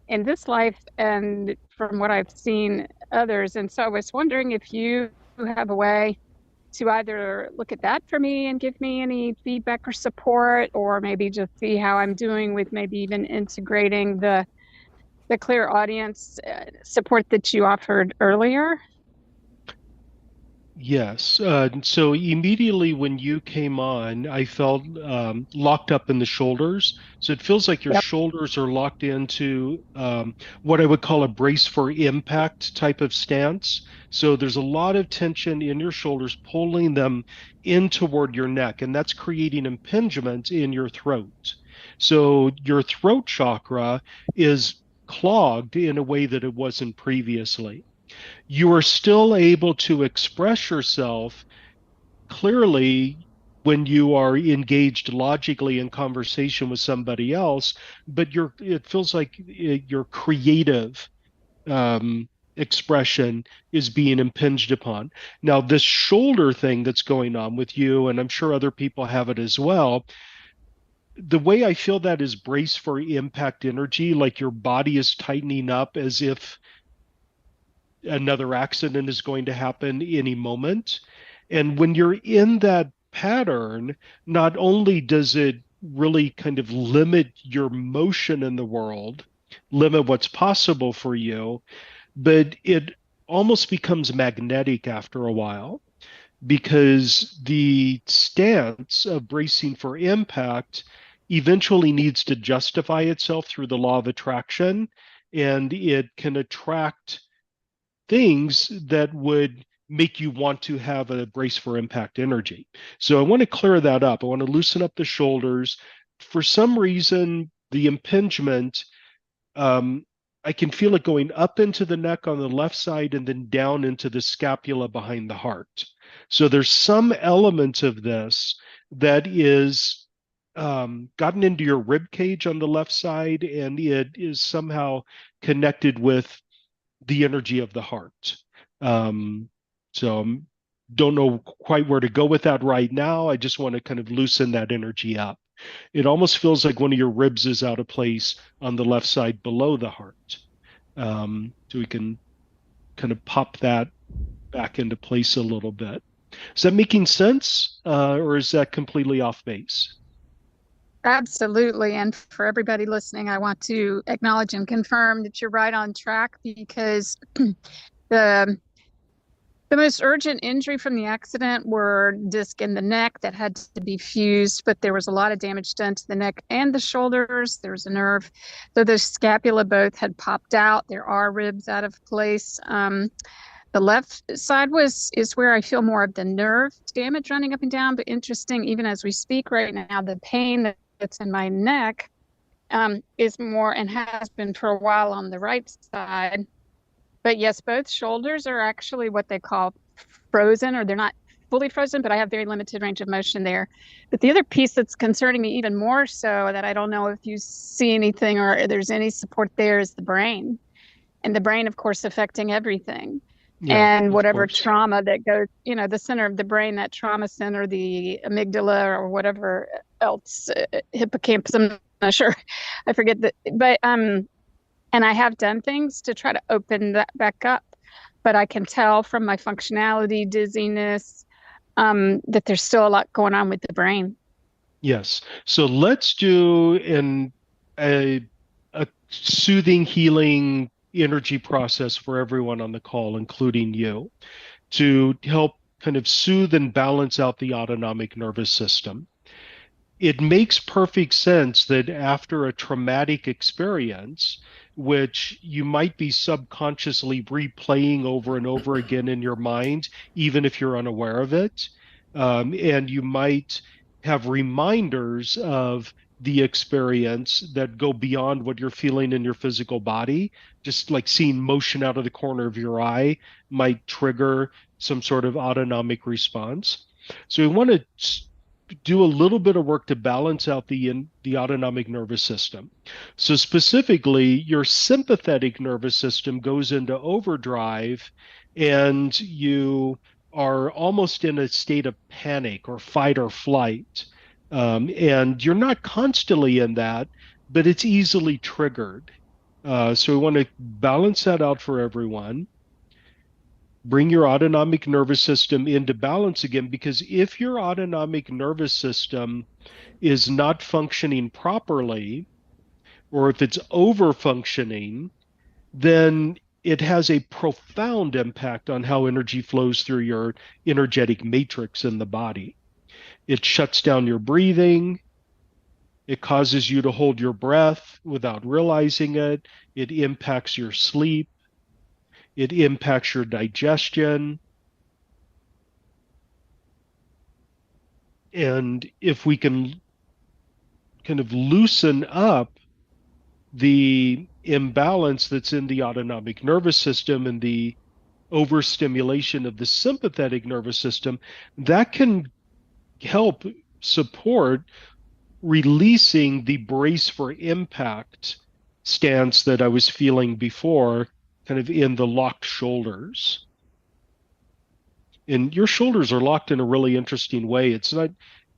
in this life and from what I've seen others. And so I was wondering if you have a way to either look at that for me and give me any feedback or support, or maybe just see how I'm doing with maybe even integrating the clear audience support that you offered earlier. Yes. So immediately when you came on, I felt locked up in the shoulders. So it feels like your Yep. shoulders are locked into what I would call a brace for impact type of stance. So there's a lot of tension in your shoulders, pulling them in toward your neck, and that's creating impingement in your throat. So your throat chakra is clogged in a way that it wasn't previously. You are still able to express yourself clearly when you are engaged logically in conversation with somebody else, but it feels like your creative expression is being impinged upon. Now, this shoulder thing that's going on with you, and I'm sure other people have it as well, the way I feel that is brace for impact energy, like your body is tightening up as if another accident is going to happen any moment. And when you're in that pattern, not only does it really kind of limit your motion in the world, limit what's possible for you, but it almost becomes magnetic after a while, because the stance of bracing for impact eventually needs to justify itself through the law of attraction, and it can attract things that would make you want to have a brace for impact energy. So I want to clear that up. I want to loosen up the shoulders. For some reason, the impingement, um, I can feel it going up into the neck on the left side and then down into the scapula behind the heart. So there's some element of this that is gotten into your rib cage on the left side, and it is somehow connected with the energy of the heart. So don't know quite where to go with that right now. I just want to kind of loosen that energy up. It almost feels like one of your ribs is out of place on the left side below the heart. So we can kind of pop that back into place a little bit. Is that making sense, or is that completely off base? Absolutely. And for everybody listening, I want to acknowledge and confirm that you're right on track because the the most urgent injury from the accident were disc in the neck that had to be fused, but there was a lot of damage done to the neck and the shoulders. There was a nerve. So the scapula both had popped out. There are ribs out of place. The left side is where I feel more of the nerve damage running up and down. But interesting, even as we speak right now, the pain that's in my neck is more and has been for a while on the right side. But yes, both shoulders are actually what they call frozen, or they're not fully frozen, but I have very limited range of motion there. But the other piece that's concerning me even more so that I don't know if you see anything or there's any support there is the brain. And the brain, of course, affecting everything. Yeah, And of whatever course. trauma that goes, the center of the brain, that trauma center, the amygdala or whatever else, hippocampus, I'm not sure. I forget that. But and I have done things to try to open that back up, but I can tell from my functionality, dizziness, that there's still a lot going on with the brain. Yes. So let's do a a soothing, healing energy process for everyone on the call, including you, to help kind of soothe and balance out the autonomic nervous system. It makes perfect sense that after a traumatic experience, which you might be subconsciously replaying over and over again in your mind, even if you're unaware of it, and you might have reminders of the experience that go beyond what you're feeling in your physical body. Just like seeing motion out of the corner of your eye might trigger some sort of autonomic response. So we want to do a little bit of work to balance out the autonomic nervous system. So specifically, your sympathetic nervous system goes into overdrive, and you are almost in a state of panic or fight or flight. And you're not constantly in that, but it's easily triggered. So we want to balance that out for everyone. Bring your autonomic nervous system into balance again, because if your autonomic nervous system is not functioning properly, or if it's over functioning, then it has a profound impact on how energy flows through your energetic matrix in the body. It shuts down your breathing. It causes you to hold your breath without realizing it. It impacts your sleep. It impacts your digestion. And if we can kind of loosen up the imbalance that's in the autonomic nervous system and the overstimulation of the sympathetic nervous system, that can help support releasing the brace for impact stance that I was feeling before, kind of in the locked shoulders. And your shoulders are locked in a really interesting way. It's not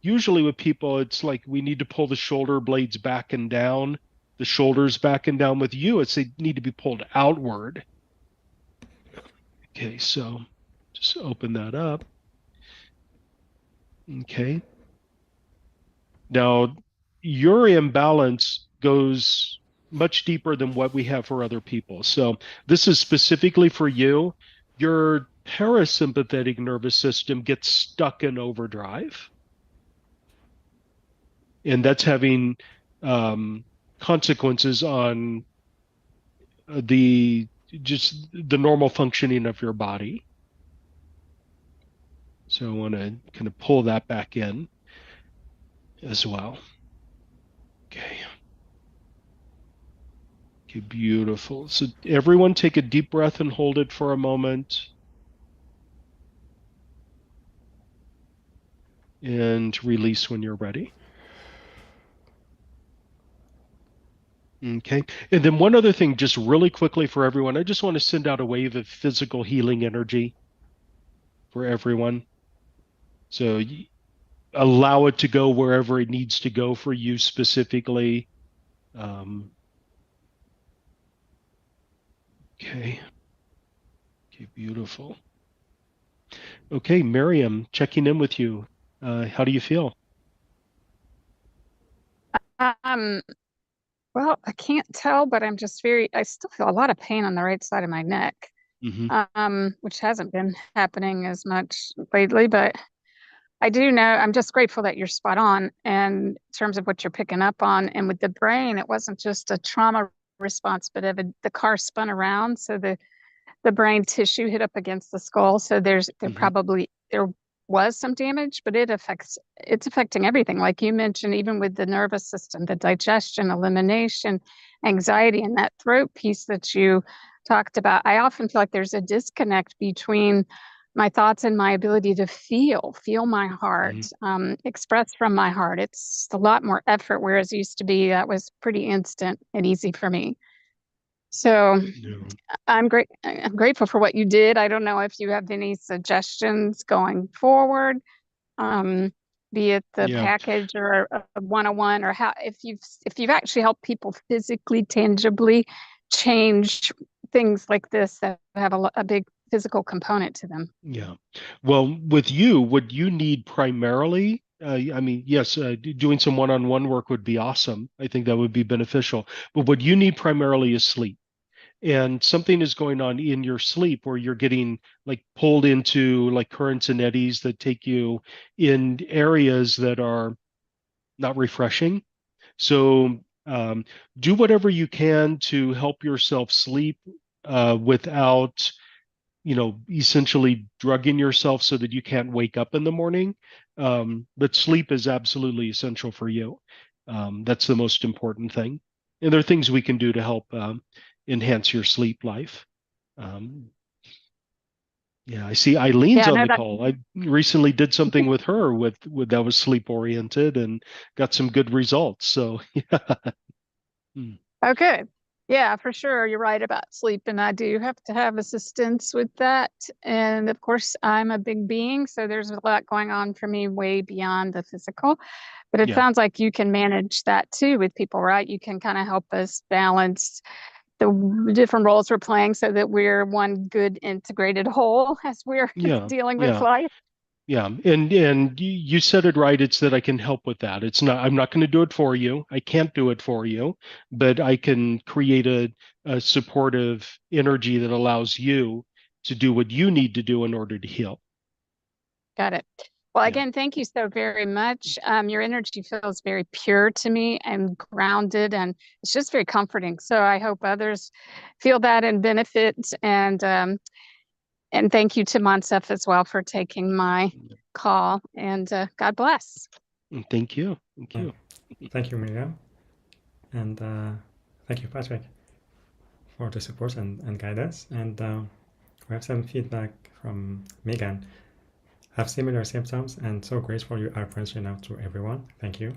usually with people, it's like we need to pull the shoulder blades back and down, the shoulders back and down. With you, it's they need to be pulled outward. Okay, so just open that up. Okay. Now, your imbalance goes much deeper than what we have for other people. So this is specifically for you. Your parasympathetic nervous system gets stuck in overdrive, and that's having consequences on the just the normal functioning of your body. So I want to kind of pull that back in as well. Okay. Okay, beautiful. So everyone take a deep breath and hold it for a moment. And release when you're ready. Okay. And then one other thing, just really quickly for everyone, I just want to send out a wave of physical healing energy for everyone. So allow it to go wherever it needs to go for you specifically. Um, okay. Okay, beautiful. Okay, Miriam, checking in with you. How do you feel? Um, well, I can't tell, but I still feel a lot of pain on the right side of my neck, Hmm. which hasn't been happening as much lately, but I do know I'm just grateful that you're spot on in terms of what you're picking up on. And with the brain, it wasn't just a trauma response, but the car spun around. So the brain tissue hit up against the skull. So Hmm. there was some damage, but it's affecting everything. Like you mentioned, even with the nervous system, the digestion, elimination, anxiety, and that throat piece that you talked about. I often feel like there's a disconnect between my thoughts and my ability to feel my heart, Hmm. express from my heart. It's a lot more effort, whereas it used to be that was pretty instant and easy for me. So Yeah. I'm grateful for what you did. I don't know if you have any suggestions going forward, um, be it the Yeah. package or a one-on-one, or how if you've actually helped people physically, tangibly change things like this that have a big physical component to them. Yeah. Well, with you, what you need primarily, I mean, yes, doing some one-on-one work would be awesome. I think that would be beneficial. But what you need primarily is sleep. And something is going on in your sleep where you're getting like pulled into like currents and eddies that take you in areas that are not refreshing. So do whatever you can to help yourself sleep without, essentially drugging yourself so that you can't wake up in the morning. But sleep is absolutely essential for you. That's the most important thing. And there are things we can do to help enhance your sleep life. Um, yeah, I see Eileen's Yeah, on no, the call. I recently did something with her with that was sleep oriented and got some good results. So yeah. Mm. oh, good. Yeah, for sure. You're right about sleep, and I do have to have assistance with that. And of course, I'm a big being, so there's a lot going on for me way beyond the physical. But it Yeah. sounds like you can manage that too with people, right? You can kind of help us balance the different roles we're playing so that we're one good integrated whole as we're Yeah. dealing with Yeah. life. Yeah, and you said it right. It's that I can help with that. It's not. I'm not going to do it for you. I can't do it for you, but I can create a supportive energy that allows you to do what you need to do in order to heal. Got it. Well, Yeah. again, thank you so very much. Your energy feels very pure to me and grounded, and it's just very comforting. So I hope others feel that and benefit. And thank you to Monsef as well for taking my call. And God bless. And thank you. Thank Yeah. you. Thank you, Miriam. And thank you, Patrick, for the support and guidance. And we have some feedback from Megan. Have similar symptoms and so grateful you are branching out to everyone. Thank you.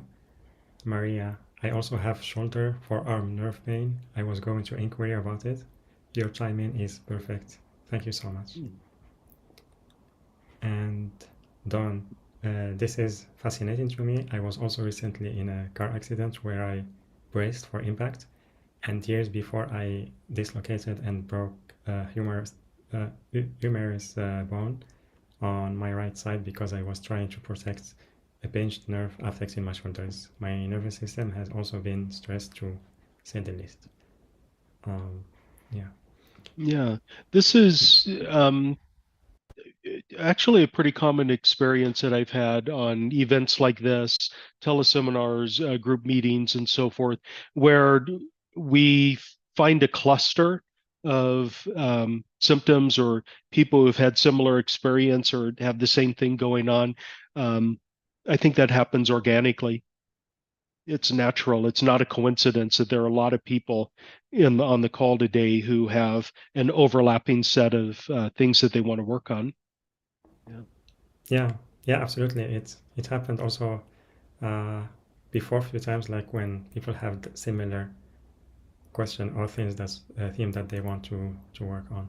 Maria, I also have shoulder forearm nerve pain. I was going to inquire about it. Your timing is perfect. Thank you so much. And Don, this is fascinating to me. I was also recently in a car accident where I braced for impact, and years before I dislocated and broke a humerus bone on my right side because I was trying to protect a pinched nerve affecting my shoulders. My nervous system has also been stressed to say the least. Um, yeah. Yeah. This is actually a pretty common experience that I've had on events like this, teleseminars, group meetings, and so forth, where we find a cluster of symptoms or people who've had similar experience or have the same thing going on. Um, I think that happens organically. It's natural. It's not a coincidence that there are a lot of people on the call today who have an overlapping set of things that they want to work on. Yeah. Yeah, yeah, absolutely. It happened also uh, before a few times, like when people have similar question or things that's a theme that they want to work on.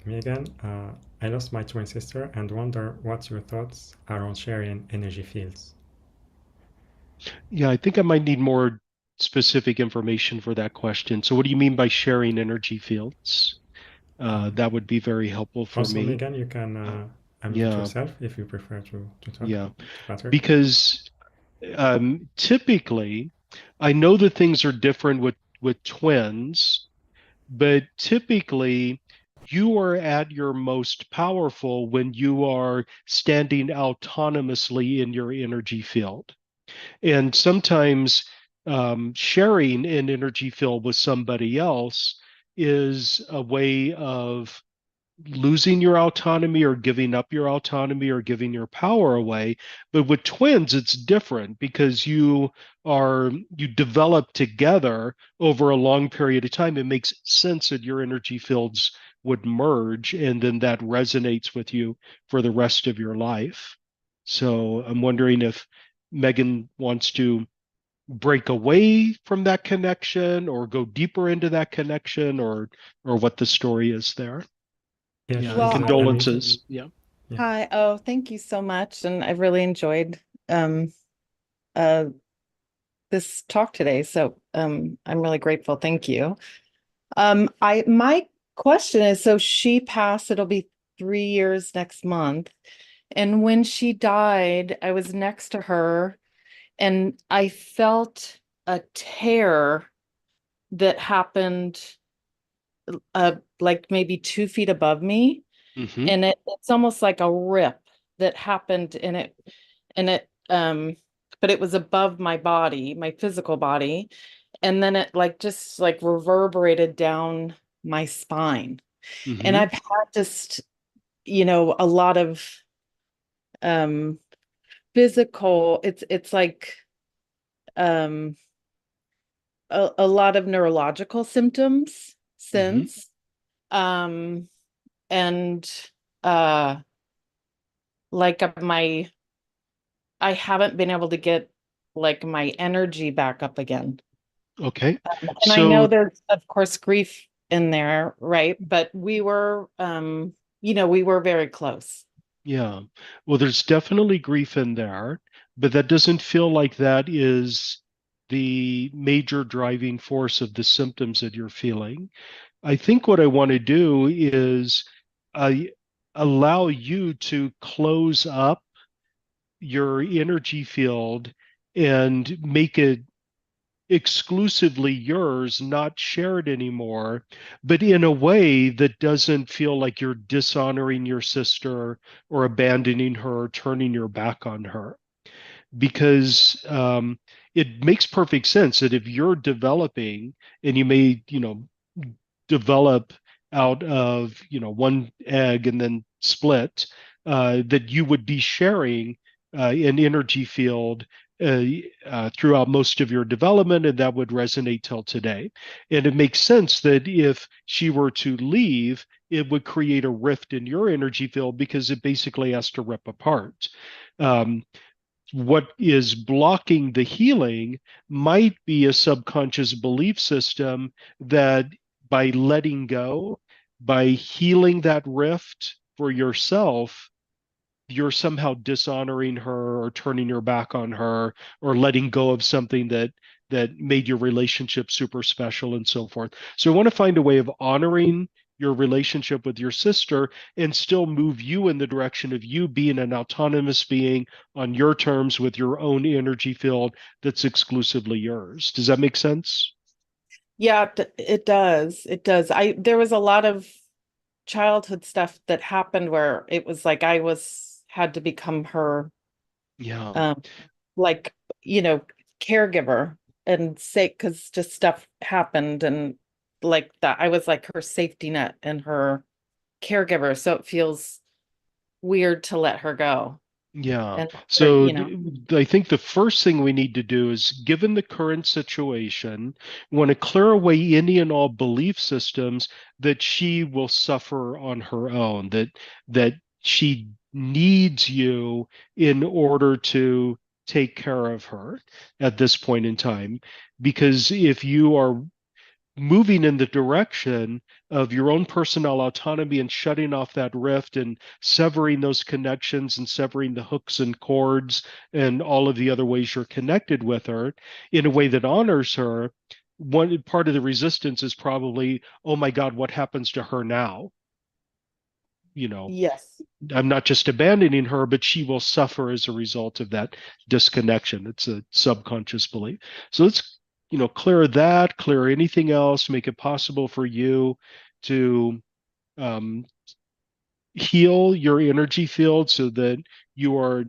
Me again, I lost my twin sister and wonder what your thoughts are on sharing energy fields. Yeah, I think I might need more specific information for that question. So what do you mean by sharing energy fields? That would be very helpful for Also, me. Megan, you can unmute Yeah, yourself if you prefer to talk. yeah. It's better. Because typically, I know that things are different with twins, but typically you are at your most powerful when you are standing autonomously in your energy field. And sometimes sharing an energy field with somebody else is a way of losing your autonomy or giving up your autonomy or giving your power away. But with twins, it's different because you develop together over a long period of time. It makes sense that your energy fields would merge and then that resonates with you for the rest of your life. So I'm wondering if Megan wants to break away from that connection or go deeper into that connection or what the story is there. Yeah, Yeah, and she's Well, unmuted. condolences. Yeah. Yeah. hi. Oh, thank you so much. And I've really enjoyed um uh this talk today. So I'm really grateful. Thank you. My question is, so she passed, it'll be 3 years next month. And when she died, I was next to her and I felt a tear that happened like maybe 2 feet above me. Hmm. And it's almost like a rip that happened in it, and it but it was above my body, my physical body, and then it like just like reverberated down my spine. And Hmm. I've had just, a lot of um physical, it's like um a lot of neurological symptoms Hmm. since. um and uh like I haven't been able to get like my energy back up again. Okay. And I know So, there's of course grief in there, right? But we were very close. yeah. Well, there's definitely grief in there, but that doesn't feel like that is the major driving force of the symptoms that you're feeling. I think what I want to do is uh, allow you to close up your energy field and make it exclusively yours, not shared anymore, but in a way that doesn't feel like you're dishonoring your sister or abandoning her or turning your back on her. Because it makes perfect sense that if you're developing and you may, develop out of, one egg and then split, that you would be sharing an energy field uh, throughout most of your development, and that would resonate till today. And it makes sense that if she were to leave, it would create a rift in your energy field because it basically has to rip apart. Um, what is blocking the healing might be a subconscious belief system that by letting go, by healing that rift for yourself, you're somehow dishonoring her or turning your back on her or letting go of something that made your relationship super special and so forth. So I want to find a way of honoring your relationship with your sister and still move you in the direction of you being an autonomous being on your terms with your own energy field that's exclusively yours. Does that make sense? Yeah, it does. It does. There was a lot of childhood stuff that happened where it was like I was had to become her Yeah. um like, caregiver and say because just stuff happened and like that I was like her safety net and her caregiver. So it feels weird to let her go. Yeah. And So I think the first thing we need to do is, given the current situation, we want to clear away any and all belief systems that she will suffer on her own, that she needs you in order to take care of her at this point in time. because if you are moving in the direction of your own personal autonomy and shutting off that rift and severing those connections and severing the hooks and cords and all of the other ways you're connected with her in a way that honors her, one part of the resistance is probably, oh my God, what happens to her now? You know, Yes. I'm not just abandoning her, but she will suffer as a result of that disconnection. It's a subconscious belief. So let's, clear that, clear anything else, make it possible for you to um, heal your energy field so that you are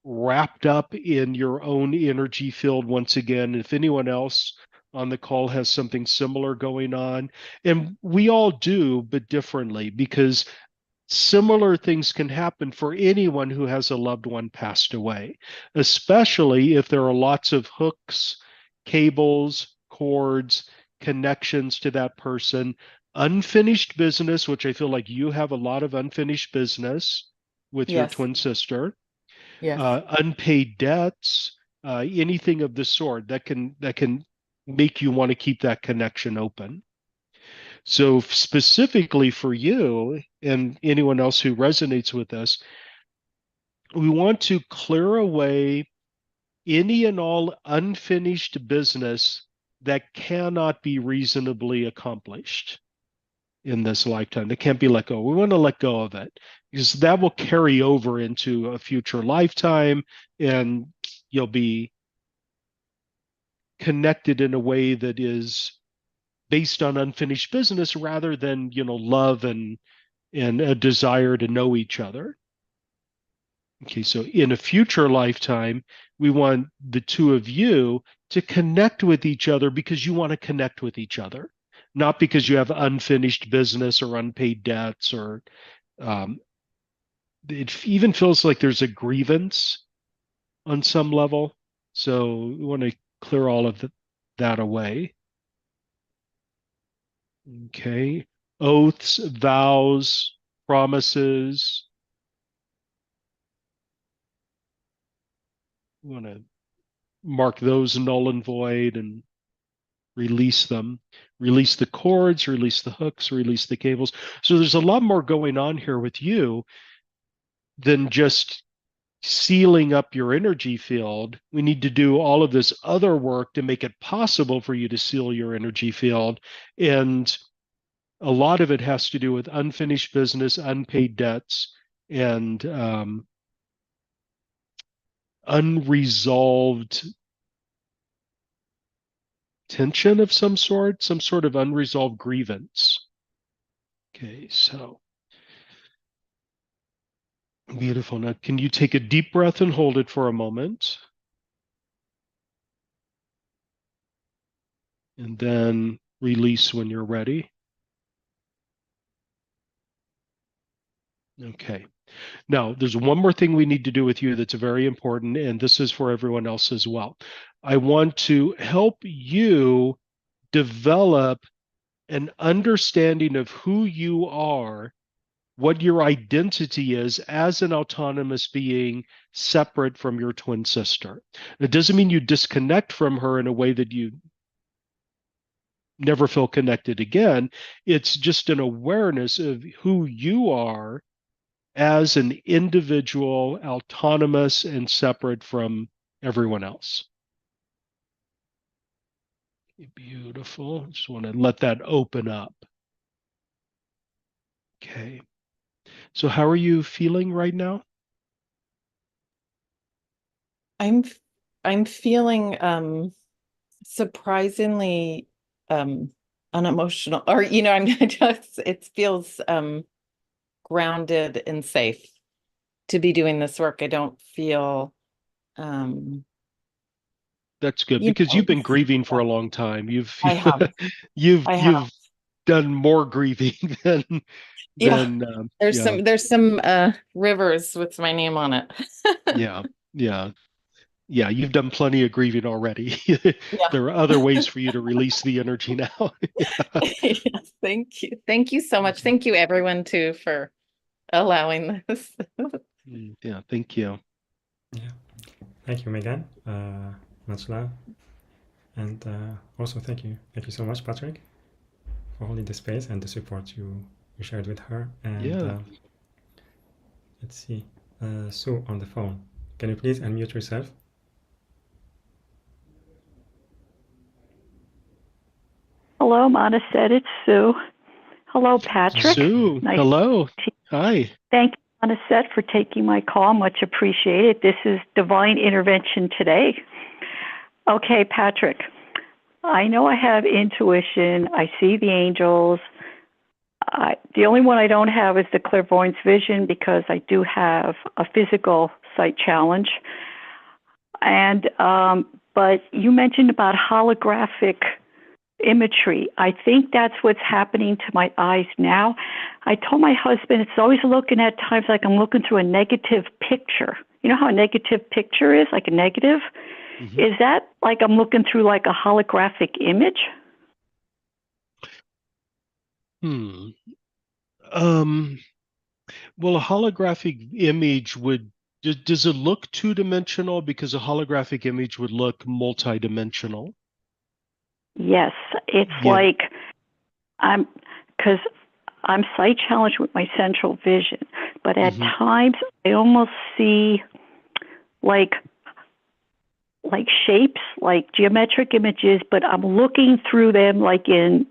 wrapped up in your own energy field once again. If anyone else on the call has something similar going on, and we all do, but differently, because similar things can happen for anyone who has a loved one passed away, especially if there are lots of hooks, cables, cords, connections to that person, unfinished business, which I feel like you have a lot of unfinished business with your Yes. twin sister, Yes. unpaid debts, anything of the sort that can make you want to keep that connection open. So specifically for you and anyone else who resonates with us, we want to clear away any and all unfinished business that cannot be reasonably accomplished in this lifetime. That can't be let go. We want to let go of it because that will carry over into a future lifetime and you'll be connected in a way that is based on unfinished business rather than, love and a desire to know each other. Okay, so in a future lifetime, we want the two of you to connect with each other because you want to connect with each other, not because you have unfinished business or unpaid debts or um, it even feels like there's a grievance on some level. So we want to clear all of that away. Okay, oaths, vows, promises. We want to mark those null and void and release them, release the cords, release the hooks, release the cables. So there's a lot more going on here with you than just sealing up your energy field. We need to do all of this other work to make it possible for you to seal your energy field. And a lot of it has to do with unfinished business, unpaid debts, and unresolved tension of some sort of unresolved grievance. Okay, so beautiful. Now, can you take a deep breath and hold it for a moment? And then release when you're ready. Okay. Now, there's one more thing we need to do with you that's very important, and this is for everyone else as well. I want to help you develop an understanding of who you are, what your identity is as an autonomous being separate from your twin sister. It doesn't mean you disconnect from her in a way that you never feel connected again. It's just an awareness of who you are as an individual, autonomous and separate from everyone else. Beautiful. Just want to let that open up. Okay. So how are you feeling right now? I'm feeling surprisingly unemotional, or I'm just, it feels grounded and safe to be doing this work. I don't feel That's good because you've been grieving for a long time. I have. You've done more grieving than Yeah. There's some rivers with my name on it. Yeah, you've done plenty of grieving already. There are other ways for you to release the energy now. Yes, thank you. Thank you so much. Thank you everyone too for allowing this. Yeah, thank you. Yeah. Thank you, Megan. Much love. And also thank you so much, Patrick, for holding the space and the support you shared with her. And Yeah. let's see, Sue on the phone. Can you please unmute yourself? Hello, Monisette. It's Sue. Hello, Patrick. Sue, Nice. hello. Hi. Thank you, Monisette, for taking my call. Much appreciated. This is divine intervention today. Okay, Patrick. I know I have intuition. I see the angels. The only one I don't have is the clairvoyance vision because I do have a physical sight challenge. And but you mentioned about holographic imagery. I think that's what's happening to my eyes now. I told my husband it's always looking at times like I'm looking through a negative picture. You know how a negative picture is, like a negative? Mhm. Is that like I'm looking through like a holographic image? Well, a holographic image does it look two-dimensional? Because a holographic image would look multi-dimensional. Yes, it's Yeah. like because I'm sight challenged with my central vision, but at times I almost see like shapes, like geometric images, but I'm looking through them like in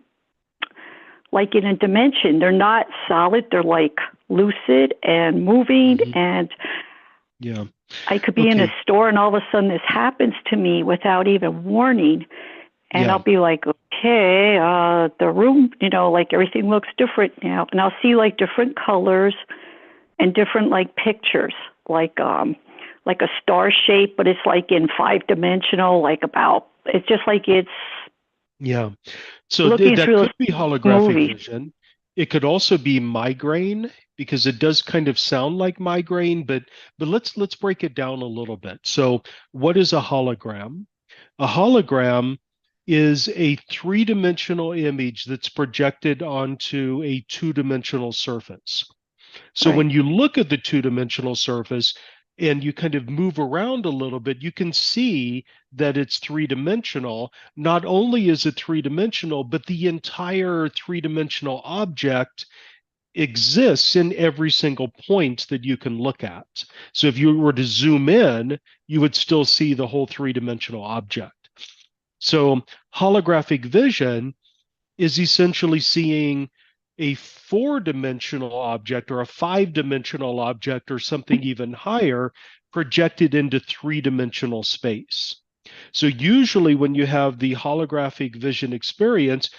a dimension. They're not solid, they're like lucid and moving, and Yeah. I could be in a store and all of a sudden this happens to me without even warning. And Yeah. I'll be like, okay, the room, like everything looks different now. And I'll see like different colors and different like pictures, like a star shape, but it's like in 5-dimensional, it's just like it's Yeah. So looking that through could be a holographic movie. vision. It could also be migraine because it does kind of sound like migraine, but let's break it down a little bit. So what is a hologram? A hologram is a three-dimensional image that's projected onto a two-dimensional surface. So when Right. you look at the two-dimensional surface and you kind of move around a little bit, you can see that it's three-dimensional. Not only is it three-dimensional, but the entire three-dimensional object exists in every single point that you can look at. So if you were to zoom in, you would still see the whole three-dimensional object. So holographic vision is essentially seeing a four-dimensional object or a five-dimensional object or something even higher projected into three-dimensional space. So usually when you have the holographic vision experience,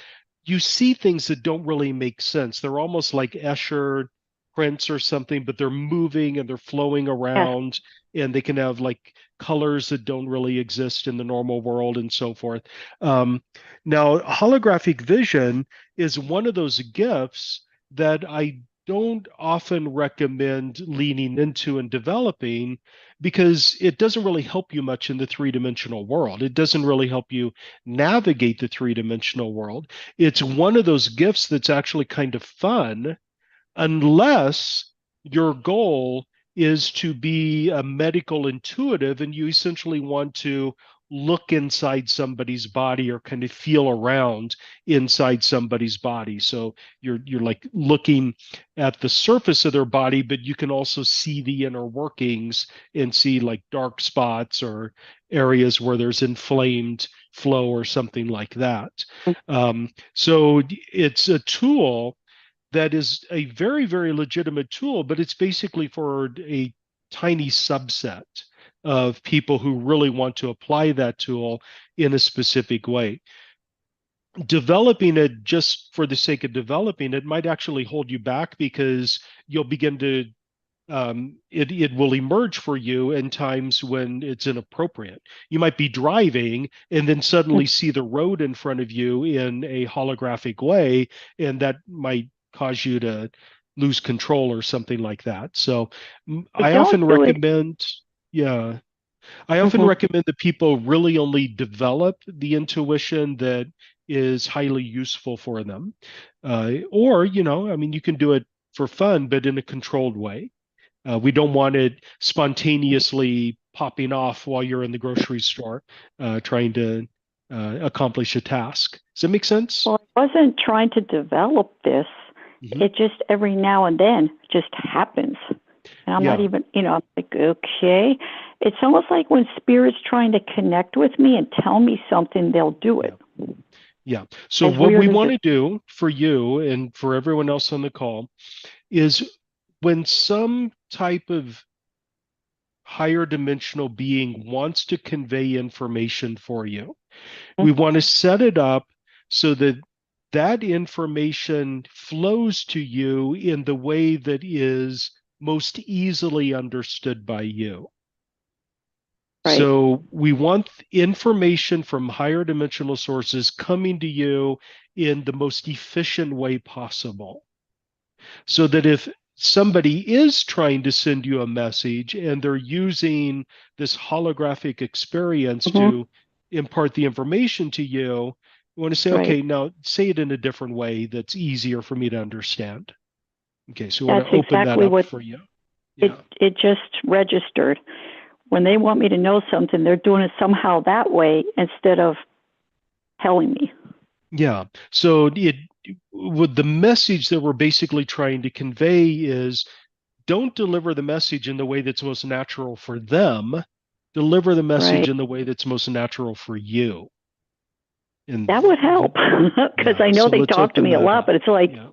you see things that don't really make sense. They're almost like Escher prints or something, but they're moving and they're flowing Yes. around, and they can have like colors that don't really exist in the normal world and so forth. Now, holographic vision is one of those gifts that I don't often recommend leaning into and developing because it doesn't really help you much in the three-dimensional world. It doesn't really help you navigate the three-dimensional world. It's one of those gifts that's actually kind of fun unless your goal is to be a medical intuitive and you essentially want to look inside somebody's body or kind of feel around inside somebody's body. So you're like looking at the surface of their body, but you can also see the inner workings and see like dark spots or areas where there's inflamed flow or something like that. So it's a tool that is a very, very legitimate tool, but it's basically for a tiny subset of people who really want to apply that tool in a specific way. Developing it just for the sake of developing it might actually hold you back because you'll begin to it will emerge for you in times when it's inappropriate. You might be driving and then suddenly see the road in front of you in a holographic way, and that might cause you to lose control or something like that. So I often recommend, yeah, I often recommend that people really only develop the intuition that is highly useful for them. Or, I mean, you can do it for fun, but in a controlled way. We don't want it spontaneously popping off while you're in the grocery store trying to accomplish a task. Does that make sense? Well, I wasn't trying to develop this. Mhm. It just every now and then just happens. And I'm not Yeah. even, I'm like, okay. It's almost like when Spirit's trying to connect with me and tell me something, they'll do it. Yeah. So As what we weird as want it, to do for you and for everyone else on the call is when some type of higher dimensional being wants to convey information for you, we want to set it up so that that information flows to you in the way that is most easily understood by you. right. So we want information from higher dimensional sources coming to you in the most efficient way possible. So that if somebody is trying to send you a message and they're using this holographic experience Mm-hmm. to impart the information to you, you want to say, Right. okay, now say it in a different way that's easier for me to understand. Okay, so we want That's to open that exactly up what for you. it, Yeah. it just registered. When they want me to know something, they're doing it somehow that way instead of telling me. Yeah. So it with the message that we're basically trying to convey is don't deliver the message in the way that's most natural for them. Deliver the message Right. in the way that's most natural for you. And That would help because yeah, I know so they let's talk to open me a that lot, up. but it's like Yeah.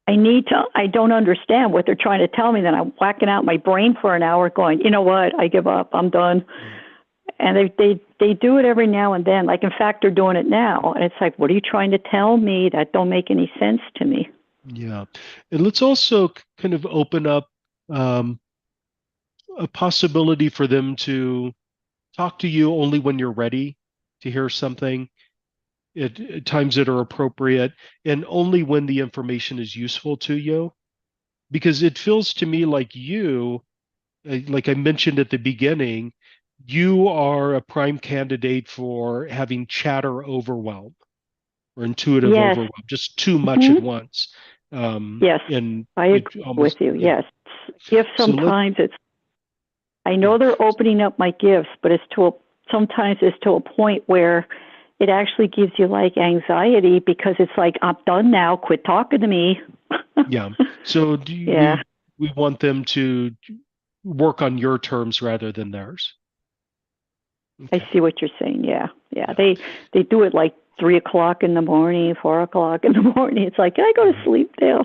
I don't understand what they're trying to tell me. Then I'm whacking out my brain for an hour going, you know what? I give up. I'm done. Mm. And they do it every now and then. Like, in fact, they're doing it now. And it's like, what are you trying to tell me? That don't make any sense to me. Yeah. And let's also kind of open up um, a possibility for them to talk to you only when you're ready to hear something at times that are appropriate and only when the information is useful to you. Because it feels to me like you, like I mentioned at the beginning, you are a prime candidate for having chatter overwhelm or intuitive Yes. overwhelm, just too much at Mm-hmm. once. Yes. And I it agree with almost, you. yeah. Yes. Gifts So let, sometimes it's, I yeah, know they're opening up my gifts, but sometimes it's to a point where it actually gives you like anxiety because it's like, I'm done now. Quit talking to me. yeah. So Yeah. we want them to work on your terms rather than theirs. I Okay. see what you're saying. Yeah. Yeah. Yeah. They do it like 3 o'clock in the morning, 4 o'clock in the morning. It's like, can I go to sleep now?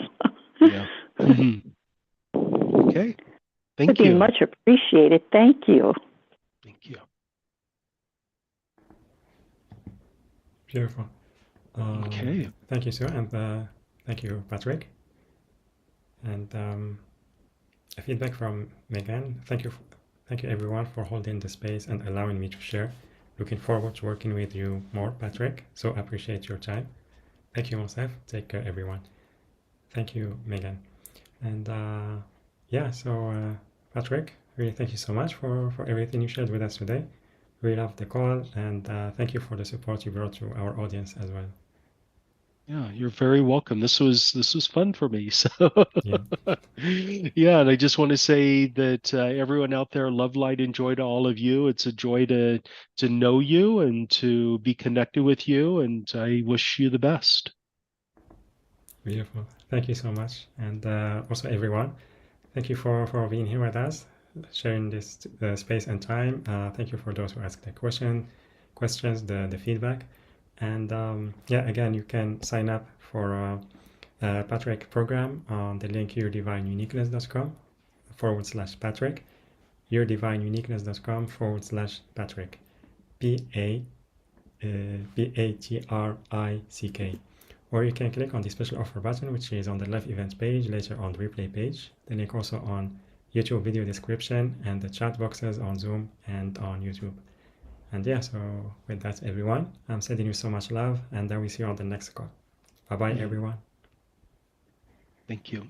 Yeah. Mhm. Okay. Would Thank be you. much appreciated. Thank you. Thank you. Beautiful. Okay. Thank you, Sue, and thank you, Patrick. And a feedback from Megan. Thank you everyone for holding the space and allowing me to share. Looking forward to working with you more, Patrick. So appreciate your time. Thank you, Monsef. Take care, everyone. Thank you, Megan. And yeah, so Patrick, really thank you so much for everything you shared with us today. We love the call, and thank you for the support you brought to our audience as well. Yeah, you're very welcome. This was fun for me. So Yeah, yeah, and I just want to say that everyone out there, love, light, and joy to all of you. It's a joy to know you and to be connected with you, and I wish you the best. beautiful. Thank you so much, and also everyone. Thank you for being here with us, sharing this space and time. Thank you for those who asked the questions, the feedback. And yeah, again, you can sign up for Patrick program on the link yourdivineuniqueness.com/Patrick, yourdivineuniqueness.com/Patrick, Patrick. Or you can click on the special offer button, which is on the live events page, later on the replay page. The link also on YouTube video description and the chat boxes on Zoom and on YouTube. And yeah, so with that, everyone, I'm sending you so much love, and then we see you on the next call. Bye bye, everyone. Thank you.